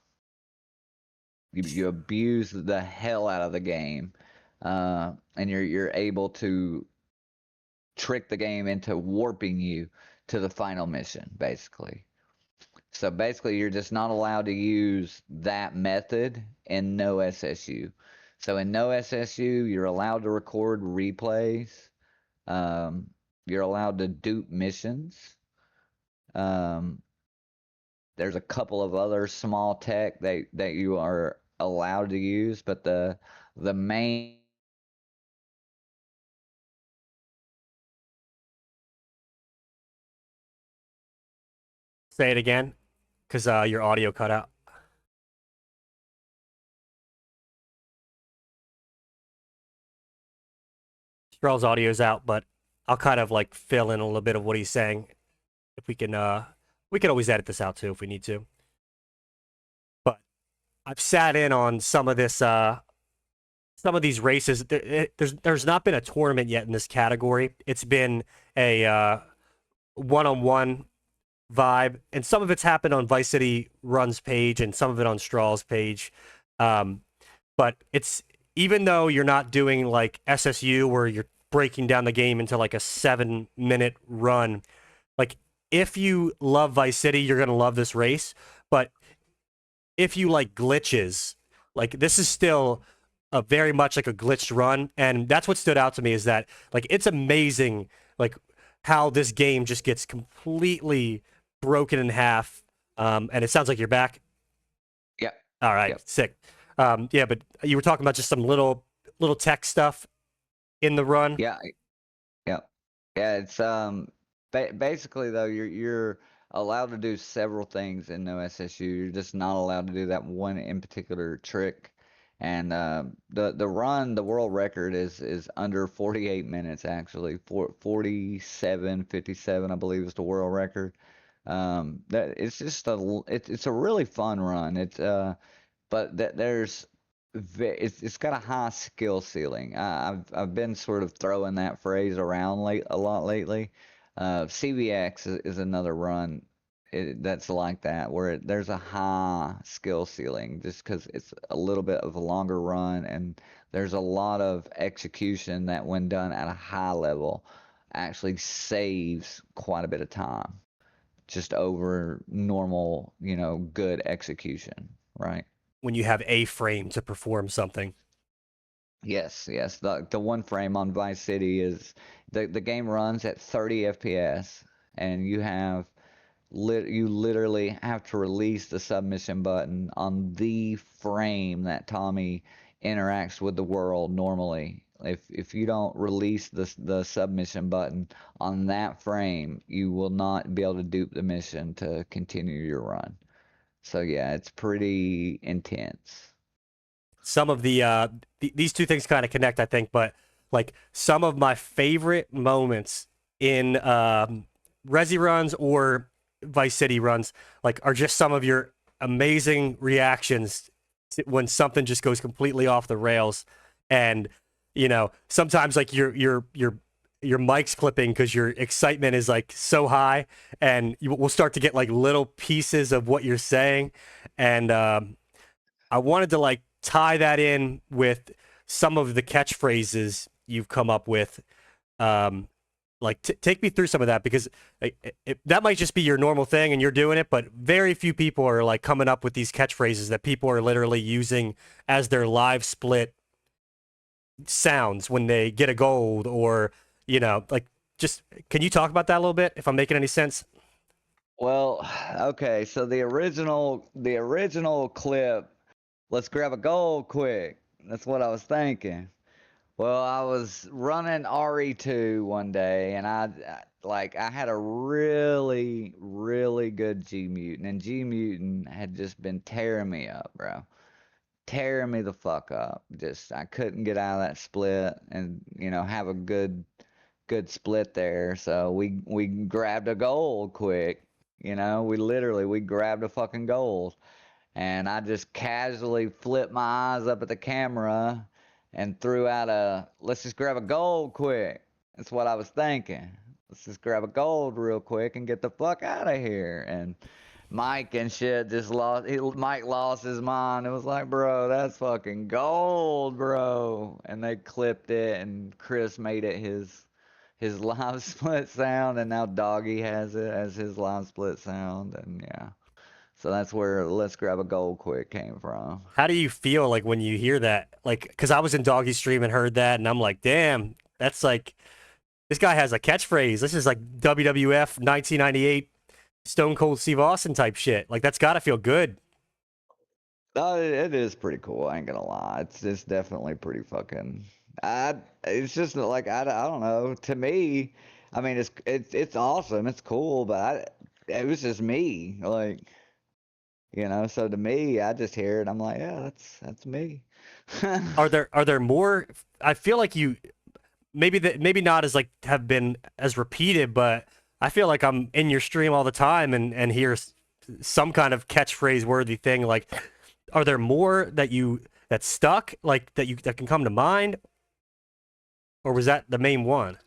you abuse the hell out of the game, and you're able to trick the game into warping you to the final mission, basically. So basically, you're just not allowed to use that method in no SSU. So in no SSU, you're allowed to record replays. Um, you're allowed to dupe missions. Um, there's a couple of other small tech that you are allowed to use, but the main Say it again, because your audio cut out. Strell's audio's out, but I'll kind of like fill in a little bit of what he's saying. If we can always edit this out too if we need to. But I've sat in on some of this, some of these races. There's not been a tournament yet in this category. It's been a one-on-one vibe, and some of it's happened on Vice City Run's page, and some of it on Straw's page. But it's even though you're not doing like SSU where you're breaking down the game into like a 7-minute run, like if you love Vice City, you're gonna love this race. But if you like glitches, like this is still a very much like a glitched run, and that's what stood out to me is that like it's amazing like how this game just gets completely broken in half. And it sounds like you're back. Yep. All right, Yep. sick. Yeah, but you were talking about just some little tech stuff in the run. Yeah. Yeah. Yeah, it's basically though you're allowed to do several things in no SSU. You're just not allowed to do that one in particular trick. And the world record is under 48 minutes actually. 47:57 I believe is the world record. That it's just it's a really fun run. It's but that there's it's got a high skill ceiling. I've been sort of throwing that phrase around a lot lately. CVX is another run that's like that, where there's a high skill ceiling just because it's a little bit of a longer run, and there's a lot of execution that, when done at a high level, actually saves quite a bit of time just over normal, good execution, right? When you have a frame to perform something. Yes, yes. The one frame on Vice City is the game runs at 30 FPS, and you literally have to release the submission button on the frame that Tommy interacts with the world normally. If you don't release the submission button on that frame, you will not be able to dupe the mission to continue your run. So yeah, it's pretty intense. Some of these two things kind of connect, I think, but like some of my favorite moments in Rezi runs or Vice City runs, like, are just some of your amazing reactions when something just goes completely off the rails, and sometimes like your mic's clipping because your excitement is like so high, and we'll start to get like little pieces of what you're saying, and I wanted to like tie that in with some of the catchphrases you've come up with. Um, like take me through some of that, because that might just be your normal thing and you're doing it, but very few people are like coming up with these catchphrases that people are literally using as their live split sounds when they get a gold, or like, just can you talk about that a little bit if I'm making any sense? Well, okay, so the original clip, let's grab a goal quick. That's what I was thinking. Well, I was running RE2 one day, and I had a really, really good G Mutant, and G Mutant had just been tearing me up, bro. Tearing me the fuck up. Just I couldn't get out of that split and, have a good split there. So we grabbed a goal quick. We grabbed a fucking goal. And I just casually flipped my eyes up at the camera and threw out let's just grab a gold quick. That's what I was thinking. Let's just grab a gold real quick and get the fuck out of here. And Mike and shit just Mike lost his mind. It was like, bro, that's fucking gold, bro. And they clipped it, and Chris made it his live split sound, and now Doggy has it as his live split sound, and yeah. So that's where "Let's Grab a Gold Quick" came from. How do you feel like when you hear that? Like, because I was in Doggy's stream and heard that, and I'm like, damn, that's like this guy has a catchphrase. This is like WWF 1998 Stone Cold Steve Austin type shit. Like that's gotta feel good. It is pretty cool. I ain't gonna lie. It's definitely pretty fucking. It's just like I don't know. To me, I mean, it's awesome. It's cool, but it was just me. Like, so to me, I just hear it. I'm like, yeah, that's me. Are there more? I feel like you maybe not as like have been as repeated, but I feel like I'm in your stream all the time and hear some kind of catchphrase worthy thing. Like, are there more that stuck like that can come to mind, or was that the main one?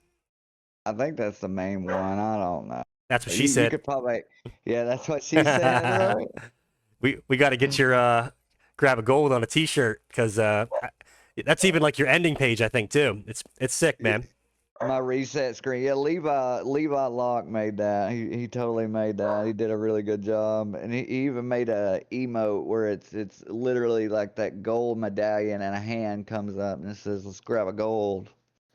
I think that's the main one. I don't know. That's what she You said. could probably, yeah, that's what she said, right? We got to get your grab a gold on a T-shirt because that's even like your ending page, I think too. It's sick, man. My reset screen. Yeah, Levi Locke made that. He totally made that. He did a really good job, and he even made a emote where it's literally like that gold medallion, and a hand comes up and it says, "Let's grab a gold,"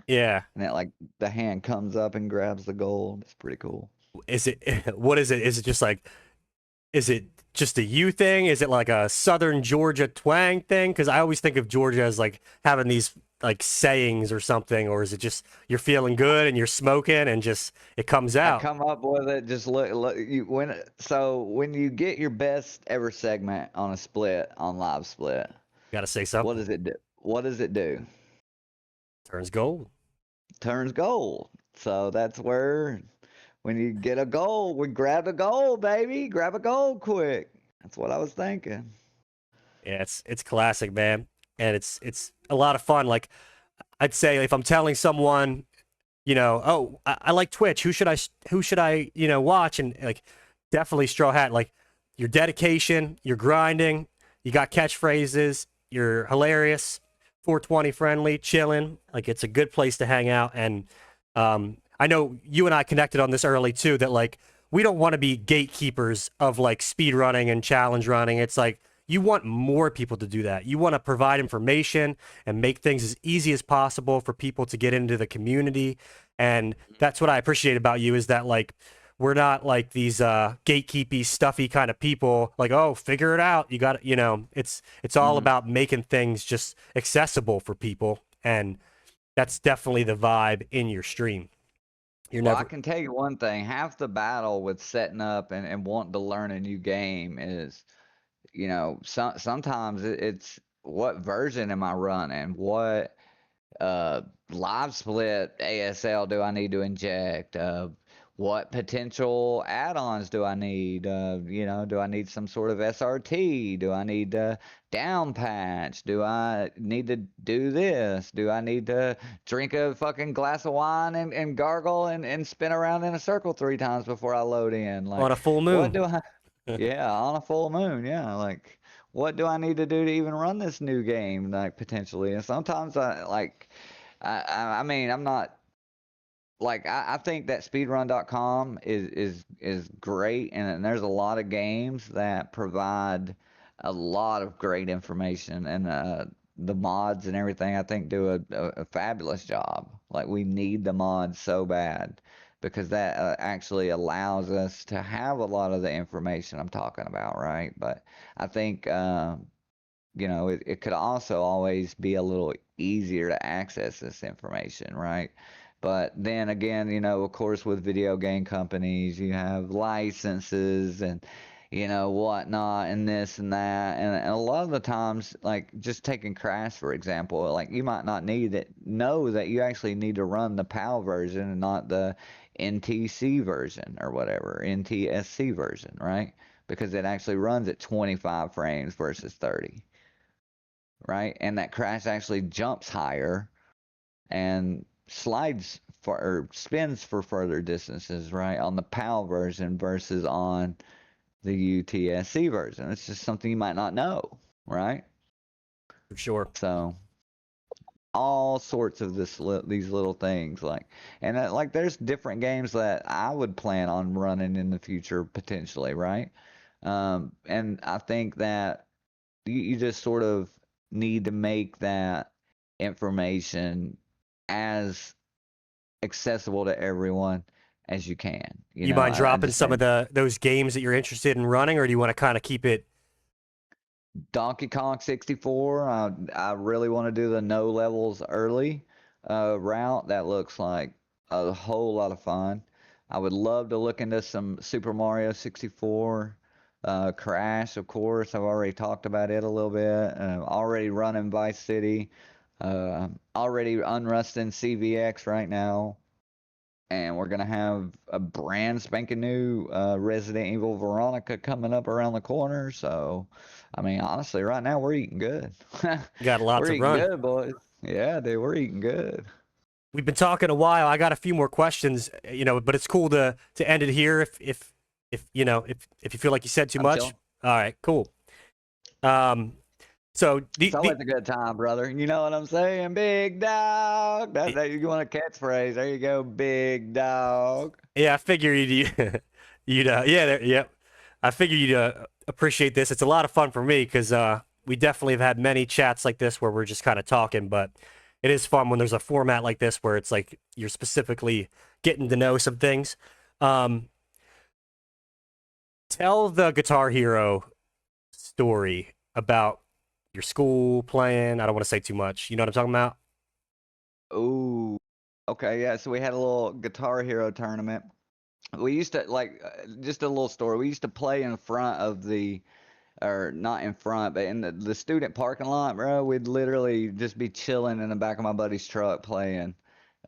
Yeah. and it like the hand comes up and grabs the gold. It's pretty cool. Is it what is it? Is it just a you thing? Is it like a Southern Georgia twang thing? Because I always think of Georgia as like having these like sayings or something, or is it just you're feeling good and you're smoking and just it comes I out? come up with it. Just look you when you get your best ever segment on a split on live split, Got to say what something. does it do? What does it do? Turns gold. Turns gold. So that's where when you get a goal, we grab a goal, baby. Grab a goal quick. That's what I was thinking. Yeah, it's classic, man, and it's a lot of fun. Like I'd say if I'm telling someone, oh, I like Twitch. Who should I watch? And like definitely Straw Hat. Like your dedication, your grinding, you got catchphrases, you're hilarious, 420 friendly, chilling. Like it's a good place to hang out. And I know you and I connected on this early too. That like we don't want to be gatekeepers of like speed running and challenge running. It's like you want more people to do that. You want to provide information and make things as easy as possible for people to get into the community. And that's what I appreciate about you is that like we're not like these gatekeepy stuffy kind of people like, oh, figure it out. You got it's all Hmm. about making things just accessible for people. And that's definitely the vibe in your stream. You're Well, I never can tell you one thing. Half the battle with setting up and wanting to learn a new game is, sometimes it's what version am I running? What uh, live split ASL do I need to inject? What potential add-ons do I need? Do I need some sort of SRT? Do I need to down patch? Do I need to do this? Do I need to drink a fucking glass of wine and gargle and spin around in a circle 3 times before I load in? on Like, a full what moon. do I? Yeah, on a full moon. Yeah, like, what do I need to do to even run this new game? Like, potentially, and sometimes I like. I mean, I'm not like I think that speedrun.com is great, and there's a lot of games that provide a lot of great information, and the mods and everything I think do a fabulous job. Like we need the mods so bad because that actually allows us to have a lot of the information I'm talking about, right? But I think it could also always be a little easier to access this information, right? But then again, of course, with video game companies, you have licenses and, whatnot, and this and that. And a lot of the times, like just taking Crash, for example, like you might not know that you actually need to run the PAL version and not the NTC version or whatever, NTSC version, right? Because it actually runs at 25 frames versus 30, right? And that Crash actually jumps higher and slides for or spins for further distances, right? On the PAL version versus on the UTSC version. It's just something you might not know, right? For sure. So all sorts of these little things and like there's different games that I would plan on running in the future potentially, right? And I think that you just sort of need to make that information as accessible to everyone as you can. You mind I dropping just some of think those games that you're interested in running, or do you want to kind of keep it? Donkey Kong 64. I really want to do the no levels early route. That looks like a whole lot of fun. I would love to look into some Super Mario 64. Crash, of course. I've already talked about it a little bit. Already running Vice City. Already unrusting CVX right now. And we're gonna have a brand spanking new Resident Evil Veronica coming up around the corner. So, I mean, honestly, right now we're eating good. You got a lot We're to eating run. good, boys. Yeah, dude, we're eating good. We've been talking a while. I got a few more questions, but it's cool to end it here if you feel like you said too I'm much. chilling. All right, cool. Um, so It's always a good time, brother. You know what I'm saying? Big dog. That you want a catchphrase? There you go, big dog. yeah, I figured I figured you'd appreciate this. It's a lot of fun for me because we definitely have had many chats like this where we're just kind of talking, but it is fun when there's a format like this where it's like you're specifically getting to know some things. Um, Tell the Guitar Hero story about your school playing. I don't want to say too much. You know what I'm talking about? Ooh. Okay, yeah. So we had a little Guitar Hero tournament. We used to just a little story. We used to play in front of or not in front, but in the student parking lot, bro. We'd literally just be chilling in the back of my buddy's truck playing.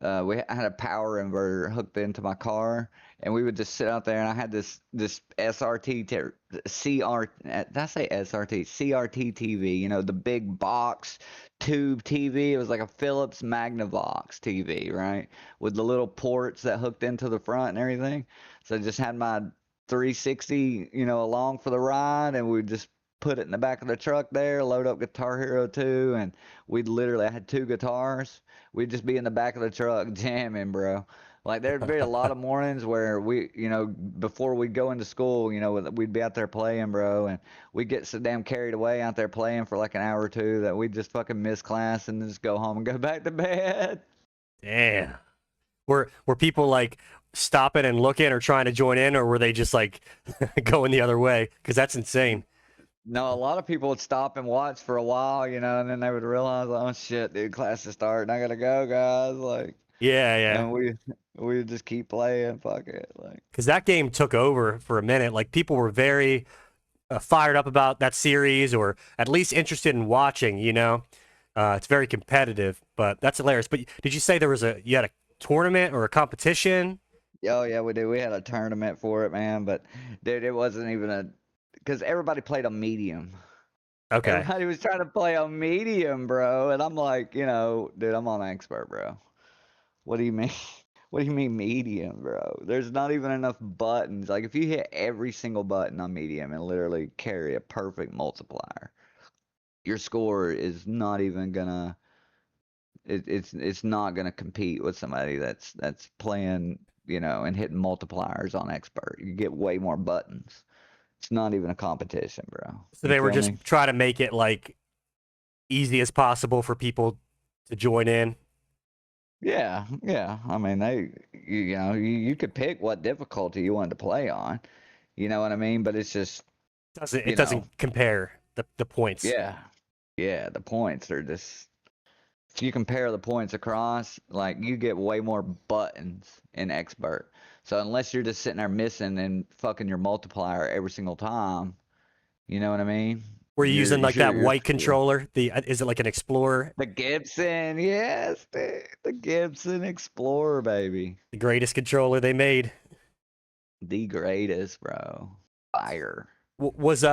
I had a power inverter hooked into my car, and we would just sit out there. And I had this SRT CR. Did I say SRT? CRT TV. You know, the big box tube TV. It was like a Philips Magnavox TV, right, with the little ports that hooked into the front and everything. So I just had my 360, along for the ride, and we'd just put it in the back of the truck there, load up Guitar Hero 2, and I had two guitars. We'd just be in the back of the truck jamming, bro. Like there'd be a lot of mornings where before we'd go into school, we'd be out there playing, bro, and we'd get so damn carried away out there playing for like an hour or two that we'd just fucking miss class and just go home and go back to bed. Damn. Were people like stopping and looking or trying to join in, or were they just like going the other way? Because that's insane. No, a lot of people would stop and watch for a while, and then they would realize, oh shit, dude, class is starting. I gotta go, guys. Like, Yeah, yeah. and we would just keep playing. Fuck it, like. Because that game took over for a minute. Like people were very fired up about that series, or at least interested in watching. It's very competitive, but that's hilarious. But did you say you had a tournament or a competition? Oh yeah, we did. We had a tournament for it, man. But dude, it wasn't even because everybody played on medium. Okay. Everybody was trying to play on medium, bro. And I'm like, dude, I'm on expert, bro. What do you mean? What do you mean medium, bro? There's not even enough buttons. Like if you hit every single button on medium and literally carry a perfect multiplier, your score is not even gonna. It's not gonna compete with somebody that's playing, and hitting multipliers on expert. You get way more buttons. It's not even a competition, bro. So You they were feel just me? trying to make it like easy as possible for people to join in. Yeah, yeah. I mean, you could pick what difficulty you wanted to play on. You know what I mean? But it's just, Doesn't it you know, doesn't compare the points. yeah, yeah. The points are just. If you compare the points across, like you get way more buttons in expert. So unless you're just sitting there missing and fucking your multiplier every single time, you know what I mean? Were you Your using like that your white score. controller? Is it like an Explorer? The Gibson, yes, dude. The Gibson Explorer, baby. The greatest controller they made. The greatest, bro. Fire. Was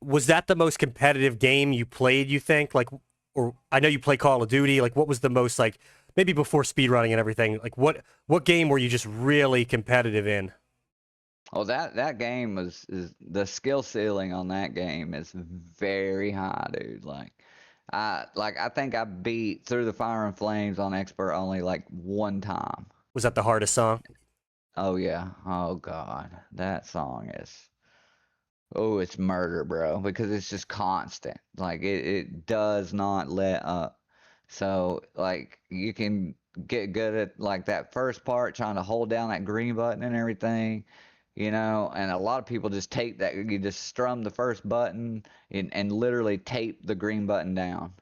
was that the most competitive game you played, you think? Like, or I know you play Call of Duty. Like, what was the most, like, maybe before speedrunning and everything? Like, what game were you just really competitive in? Oh, that game is the skill ceiling on that game is very high, dude. I think I beat Through the Fire and Flames on expert only like one time. Was that the hardest song? Oh yeah. Oh God. That song is it's murder, bro, because it's just constant. Like it does not let up. So like you can get good at like that first part trying to hold down that green button and everything, and a lot of people just tape that you just strum the first button and literally tape the green button down.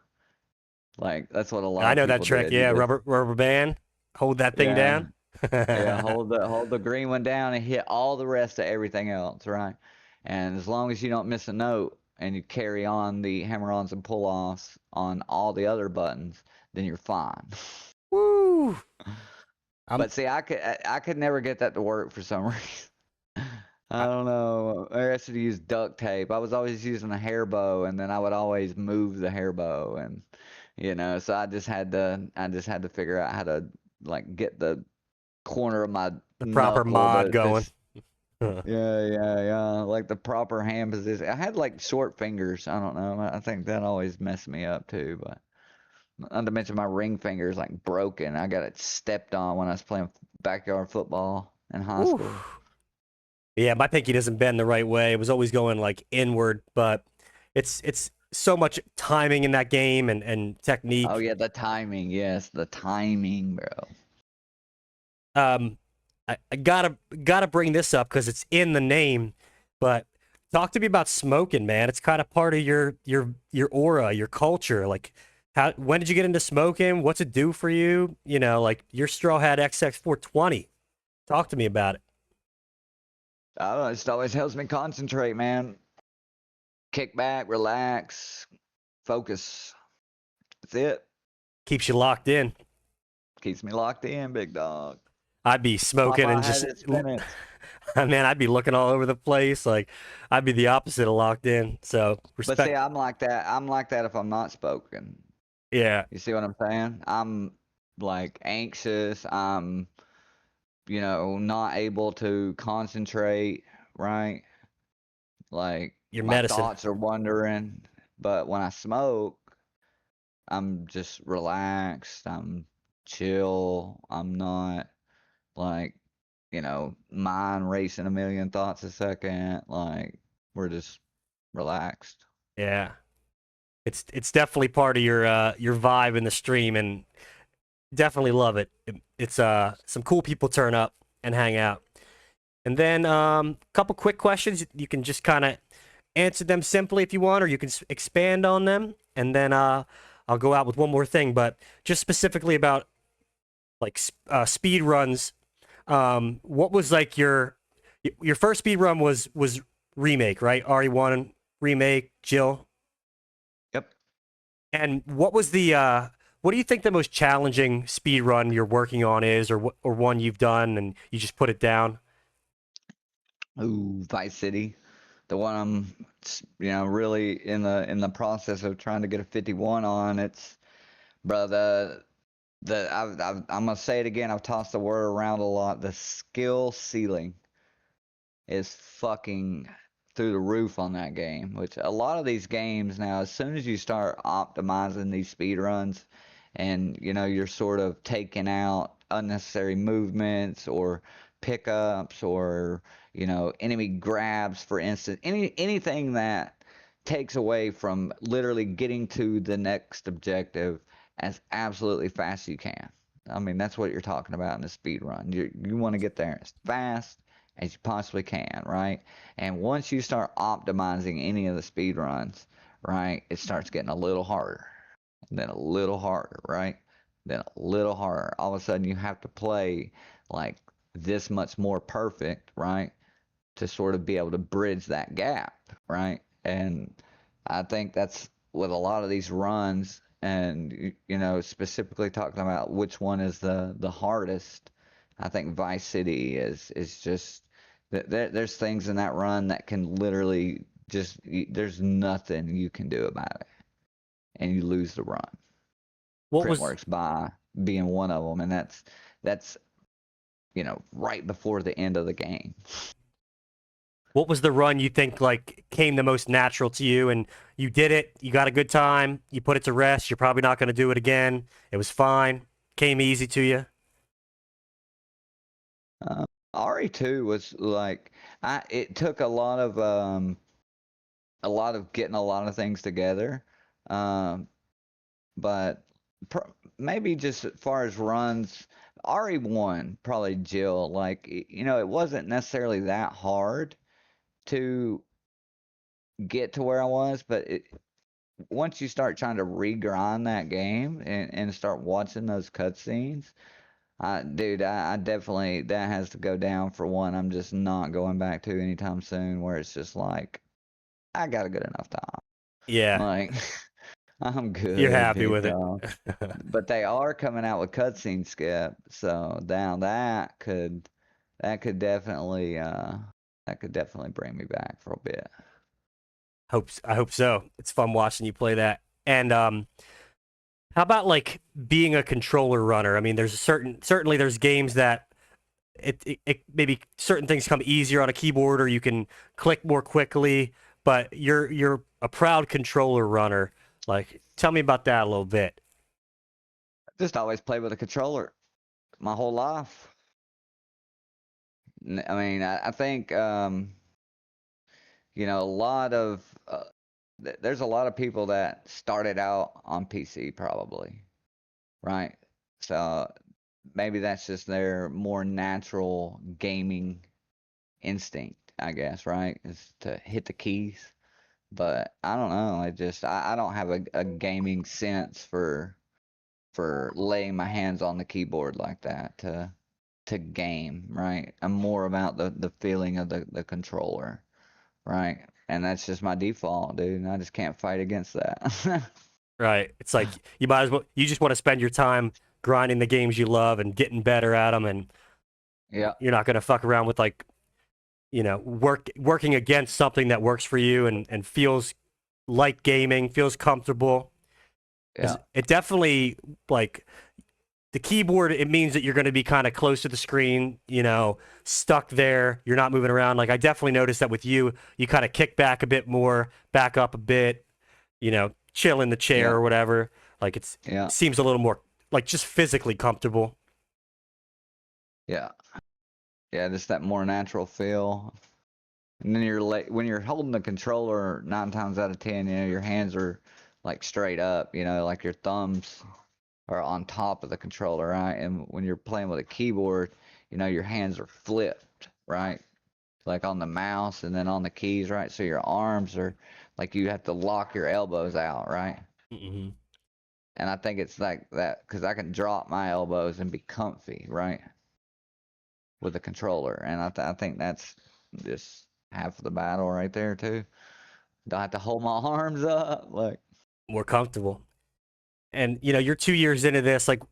Like that's what a lot I of know that people trick. did. You Yeah, just rubber band. Hold that thing yeah, down. yeah, hold the green one down and hit all the rest of everything else, right? And as long as you don't miss a note and you carry on the hammer-ons and pull-offs on all the other buttons, then you're fine. Woo! I'm But see, I could never get that to work for some reason. I I, don't know. I had to use duct tape. I was always using a hair bow, and then I would always move the hair bow, and so I just had to figure out how to like get the corner of my the proper knuckle mod to going. yeah, like the proper hand position. I had like short fingers. I don't know. I think that always messed me up too, but not to mention my ring finger is like broken. I got it stepped on when I was playing backyard football in high Woo. school. Yeah, my pinky doesn't bend the right way. It was always going like inward, but it's so much timing in that game and Oh technique. yeah, the timing. Yes, the timing, bro. Um, I gotta bring this up because it's in the name, but talk to me about smoking, man. It's kind of part of your aura, your culture. Like, when did you get into smoking? What's it do for you? Like your Strawhatxx420. Talk to me about it. I don't know. It just always helps me concentrate, man. Kick back, relax, focus. That's it. Keeps you locked in. Keeps me locked in, big dog. I'd be smoking and Popeye had just, his minutes. man, I'd be looking all over the place. Like, I'd be the opposite of locked in. So But see, respect. I'm like that. I'm like that if I'm not spoken. Yeah, You see what I'm saying? I'm like anxious. I'm, not able to concentrate, right? Like your my medicine. thoughts are wandering. But when I smoke, I'm just relaxed. I'm chill. I'm not like, mind racing a million thoughts a second. Like we're just relaxed. Yeah. It's definitely part of your vibe in the stream, and definitely love it. It's some cool people turn up and hang out. And then couple quick questions. You can just kind of answer them simply if you want, or you can expand on them. And then I'll go out with one more thing, but just specifically about like speed runs. What was like your first speed run was remake, right? RE1 remake, Jill. Yep. And what do you think the most challenging speed run you're working on is, or one you've done and you just put it down? Ooh, Vice City. The one I'm, really in the process of trying to get a 51 on. It's, bro, I'm gonna say it again. I've tossed the word around a lot. The skill ceiling is fucking through the roof on that game. Which a lot of these games now, as soon as you start optimizing these speed runs, and you're sort of taking out unnecessary movements or pickups or enemy grabs, for instance, anything that takes away from literally getting to the next objective as absolutely fast as you can. I mean, that's what you're talking about in a speed run. You want to get there as fast as you possibly can, right? And once you start optimizing any of the speed runs, right, it starts getting a little harder, and then a little harder, right? Then a little harder. All of a sudden, you have to play like this much more perfect, right? To sort of be able to bridge that gap, right? And I think that's with a lot of these runs, and specifically talking about which one is the hardest. I think Vice City is just there's things in that run that can literally just there's nothing you can do about it, and you lose the run. What was Printworks by being one of them, and that's right before the end of the game. What was the run you think like came the most natural to you, and you did it? You got a good time. You put it to rest. You're probably not going to do it again. It was fine. Came easy to you. Uh, RE2 was like it took a lot of getting a lot of things together. Um, but maybe just as far as runs, RE1 probably Jill. Like you know, it wasn't necessarily that hard to get to where I was, but once you start trying to regrind that game and start watching those cutscenes, dude, I definitely that has to go down for one. I'm just not going back to anytime soon. Where it's just like I got a good enough time. Yeah, Like I'm you're good, happy you with it. know. But they are coming out with cutscene skip, so now that could definitely bring me back for a bit. I hope so. It's fun watching you play that. And how about like being a controller runner? I mean, there's certainly there's games that it maybe certain things come easier on a keyboard or you can click more quickly, but you're a proud controller runner. Like, tell me about that a little bit. Just always played with a controller my whole life. I mean, I think you know a lot of there's a lot of people that started out on PC probably, right? So maybe that's just their more natural gaming instinct, I guess, right? Is to hit the keys. But I don't know. I don't have a gaming sense for laying my hands on the keyboard like that to game, right? I'm more about the feeling of the controller, right? And that's just my default, dude. And I just can't fight against that. Right? It's like you might as well you just want to spend your time grinding the games you love and getting better at them, and Yeah, you're not gonna fuck around with like working against something that works for you and feels like gaming, feels comfortable. yeah, Because it definitely like the keyboard, it means that you're going to be kind of close to the screen, stuck there. You're not moving around. Like I definitely noticed that with you, you kind of kick back a bit more, back up a bit, chill in the chair yeah, or whatever. Like yeah, it seems a little more like just physically comfortable. yeah, yeah. Just that more natural feel. And then when you're holding the controller, 9 times out of 10, you know, your hands are like straight up, you know, like your thumbs are on top of the controller, right? And when you're playing with a keyboard, you know, your hands are flipped, right? Like on the mouse and then on the keys, right? So your arms are like you have to lock your elbows out, right? Hmm. And I think it's like that because I can drop my elbows and be comfy, right? With the controller. And I think that's just half of the battle right there, too. Don't have to hold my arms up. Like, More comfortable. And you're 2 years into this. Like,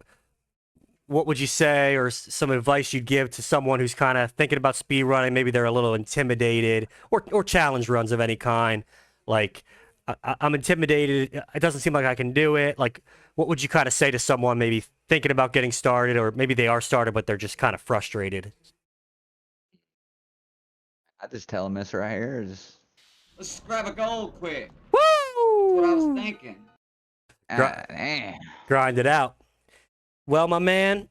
what would you say, or some advice you'd give to someone who's kind of thinking about speed running? Maybe they're a little intimidated, or challenge runs of any kind. Like, I'm intimidated. It doesn't seem like I can do it. Like, what would you kind of say to someone maybe thinking about getting started, or maybe they are started, but they're just kind of frustrated? I just tell them this right here is let's grab a goal quick. That's what I was Woo! thinking. Gr- Man. Grind it out. Well, my man,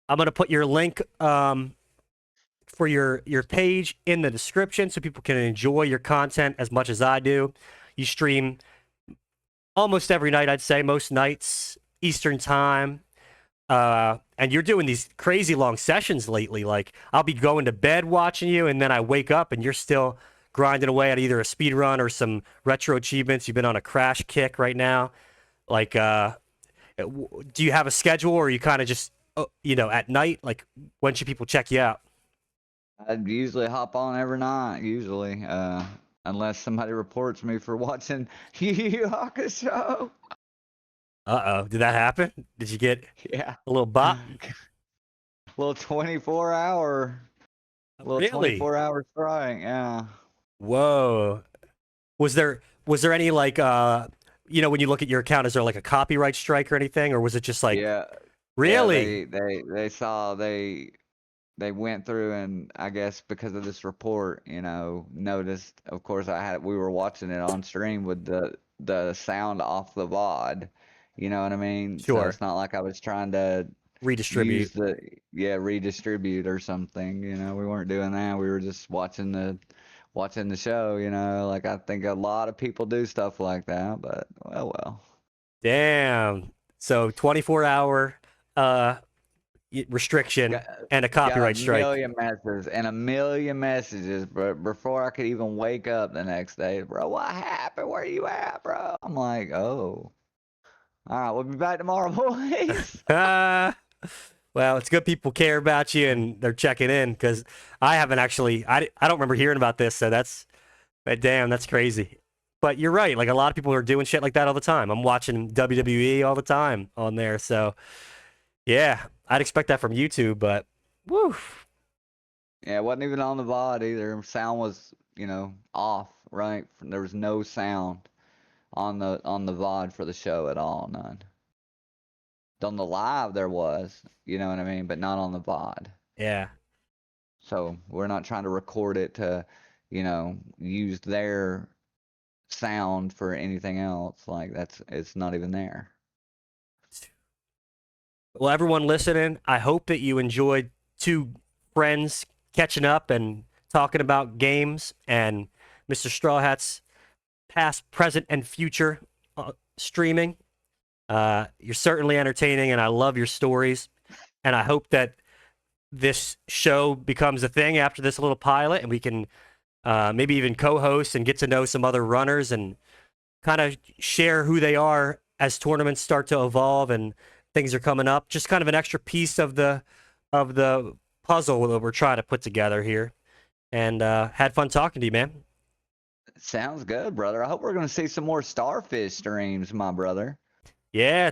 I'm gonna put your link for your page in the description so people can enjoy your content as much as I do. You stream almost every night, I'd say, most nights, Eastern time. And you're doing these crazy long sessions lately. Like, I'll be going to bed watching you, and then I wake up and you're still grinding away at either a speed run or some retro achievements. You've been on a crash kick right now. Like, do you have a schedule, or are you kind of just, at night? Like, when should people check you out? I'd usually hop on every night, usually. Unless somebody reports me for watching Yu Yu Hakusho. Uh-oh. Did that happen? Did you get Yeah. a little bot? Little Really? 24 hour strike, yeah. Whoa. Was there any like when you look at your account, is there like a copyright strike or anything, or was it just like Yeah, yeah, really? they saw they went through and I guess because of this report, noticed. Of course, we were watching it on stream with the sound off the VOD. You know what I mean? So Sure. it's not like I was trying to use Redistribute. redistribute or something. We weren't doing that. We were just watching the show. Like I think a lot of people do stuff like that, but well. Damn. So 24-hour restriction Got, and a got a copyright strike. million messages and a million messages, but before I could even wake up the next day, bro, what happened? Where you at, bro? I'm like, oh, all right, we'll be back tomorrow, boys. Ah. Well, it's good people care about you and they're checking in because I haven't actually, I don't remember hearing about this. So but damn, that's crazy. But you're right. Like a lot of people are doing shit like that all the time. I'm watching WWE all the time on there. So yeah, I'd expect that from YouTube, but woo. Yeah, it wasn't even on the VOD either. Sound was, off, right? There was no sound on the VOD for the show at all, none. On the live there was, you know what I mean, but not on the VOD. Yeah. So we're not trying to record it to, use their sound for anything else. Like it's not even there. Well, everyone listening, I hope that you enjoyed two friends catching up and talking about games and Mr. Strawhatxx past, present, and future streaming. You're certainly entertaining, and I love your stories. And I hope that this show becomes a thing after this little pilot, and we can maybe even co-host and get to know some other runners and kind of share who they are as tournaments start to evolve and things are coming up. Just kind of an extra piece of the puzzle that we're trying to put together here. And had fun talking to you, man. Sounds good, brother. I hope we're going to see some more Starfish streams, my brother. Yeah,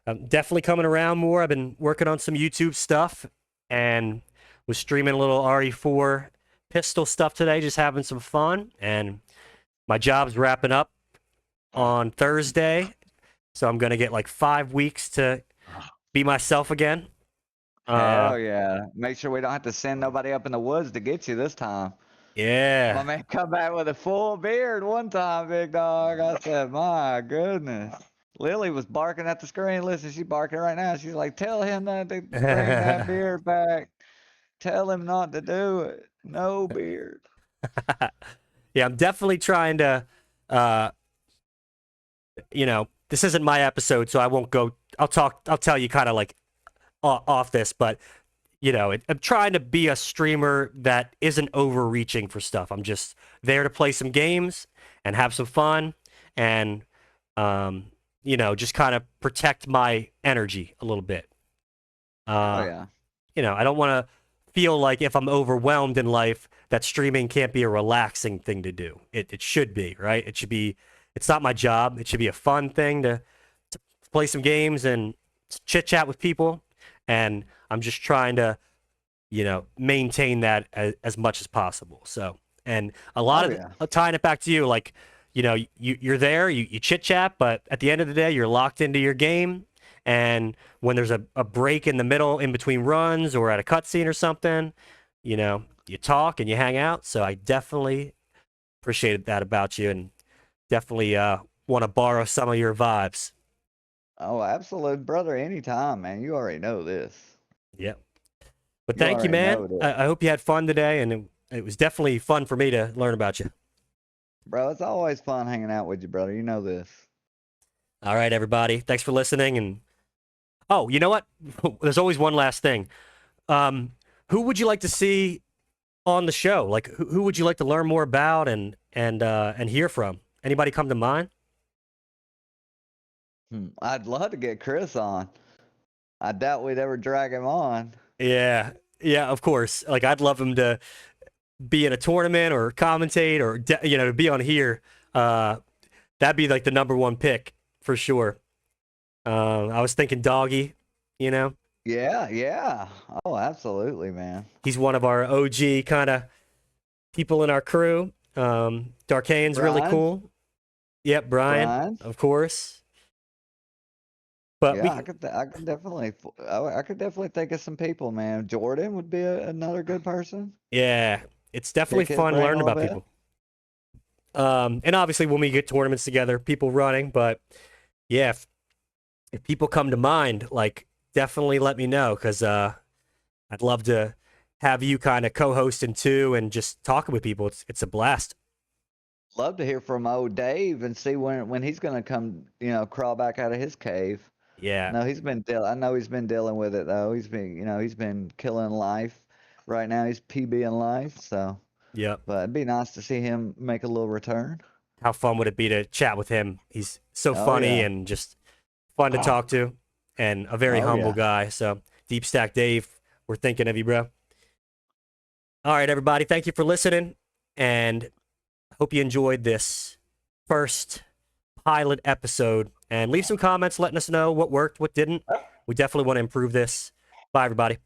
I'm definitely coming around more. I've been working on some YouTube stuff and was streaming a little RE4 pistol stuff today, just having some fun. And my job's wrapping up on Thursday, so I'm gonna get like 5 weeks to be myself again. Hell yeah. Make sure we don't have to send nobody up in the woods to get you this time. My Yeah. man come back with a full beard one time, big dog. I said, my goodness. Lily was barking at the screen. Listen, she's barking right now. She's like, tell him not to bring that beard back. Tell him not to do it. No beard. Yeah, I'm definitely trying to, uh, this isn't my episode, so I won't go. I'll tell you kind of like off this, but I'm trying to be a streamer that isn't overreaching for stuff. I'm just there to play some games and have some fun and, just kind of protect my energy a little bit. Oh, yeah. I don't want to feel like if I'm overwhelmed in life that streaming can't be a relaxing thing to do. It should be, right? It's not my job. It should be a fun thing to play some games and chit chat with people. And I'm just trying to, maintain that as much as possible. So, and a lot tying it back to you, like, you're there, you chit chat, but at the end of the day, you're locked into your game. And when there's a break in the middle, in between runs or at a cutscene or something, you talk and you hang out. So I definitely appreciated that about you and definitely want to borrow some of your vibes. Oh, absolute, brother. Anytime, man. You already know this. Yep. But You thank you, already know man. this. I hope you had fun today, and it was definitely fun for me to learn about you. Bro, it's always fun hanging out with you, brother. You know this. All right, everybody. Thanks for listening. And oh, you know what? There's always one last thing. Who would you like to see on the show? Like, who would you like to learn more about and hear from? Anybody come to mind? I'd love to get Chris on. I doubt we'd ever drag him on. Yeah, of course. Like, I'd love him to be in a tournament or commentate or to be on here. That'd be like the number one pick for sure. I was thinking Doggy. Yeah. Oh, absolutely, man. He's one of our OG kind of people in our crew. Darkane's really cool. Yep, Brian, of course. But Yeah, we, I could definitely, I could definitely think of some people, man. Jordan would be another good person. yeah, it's definitely Pick his fun brain a learning little about bit. people. And obviously when we get tournaments together, people running. But yeah, if people come to mind, like definitely let me know because I'd love to have you kind of co-hosting too and just talking with people. It's a blast. Love to hear from old Dave and see when he's gonna come, crawl back out of his cave. Yeah. I know he's been dealing with it though. He's been killing life. Right now he's PB in life, so Yep. but it'd be nice to see him make a little return. How fun would it be to chat with him? He's so Oh funny yeah. and just fun to talk to and a very Oh humble yeah. guy. So, Deep Stack Dave, we're thinking of you, bro. All right, everybody. Thank you for listening. And hope you enjoyed this first pilot episode. And leave some comments letting us know what worked, what didn't. We definitely want to improve this. Bye, everybody.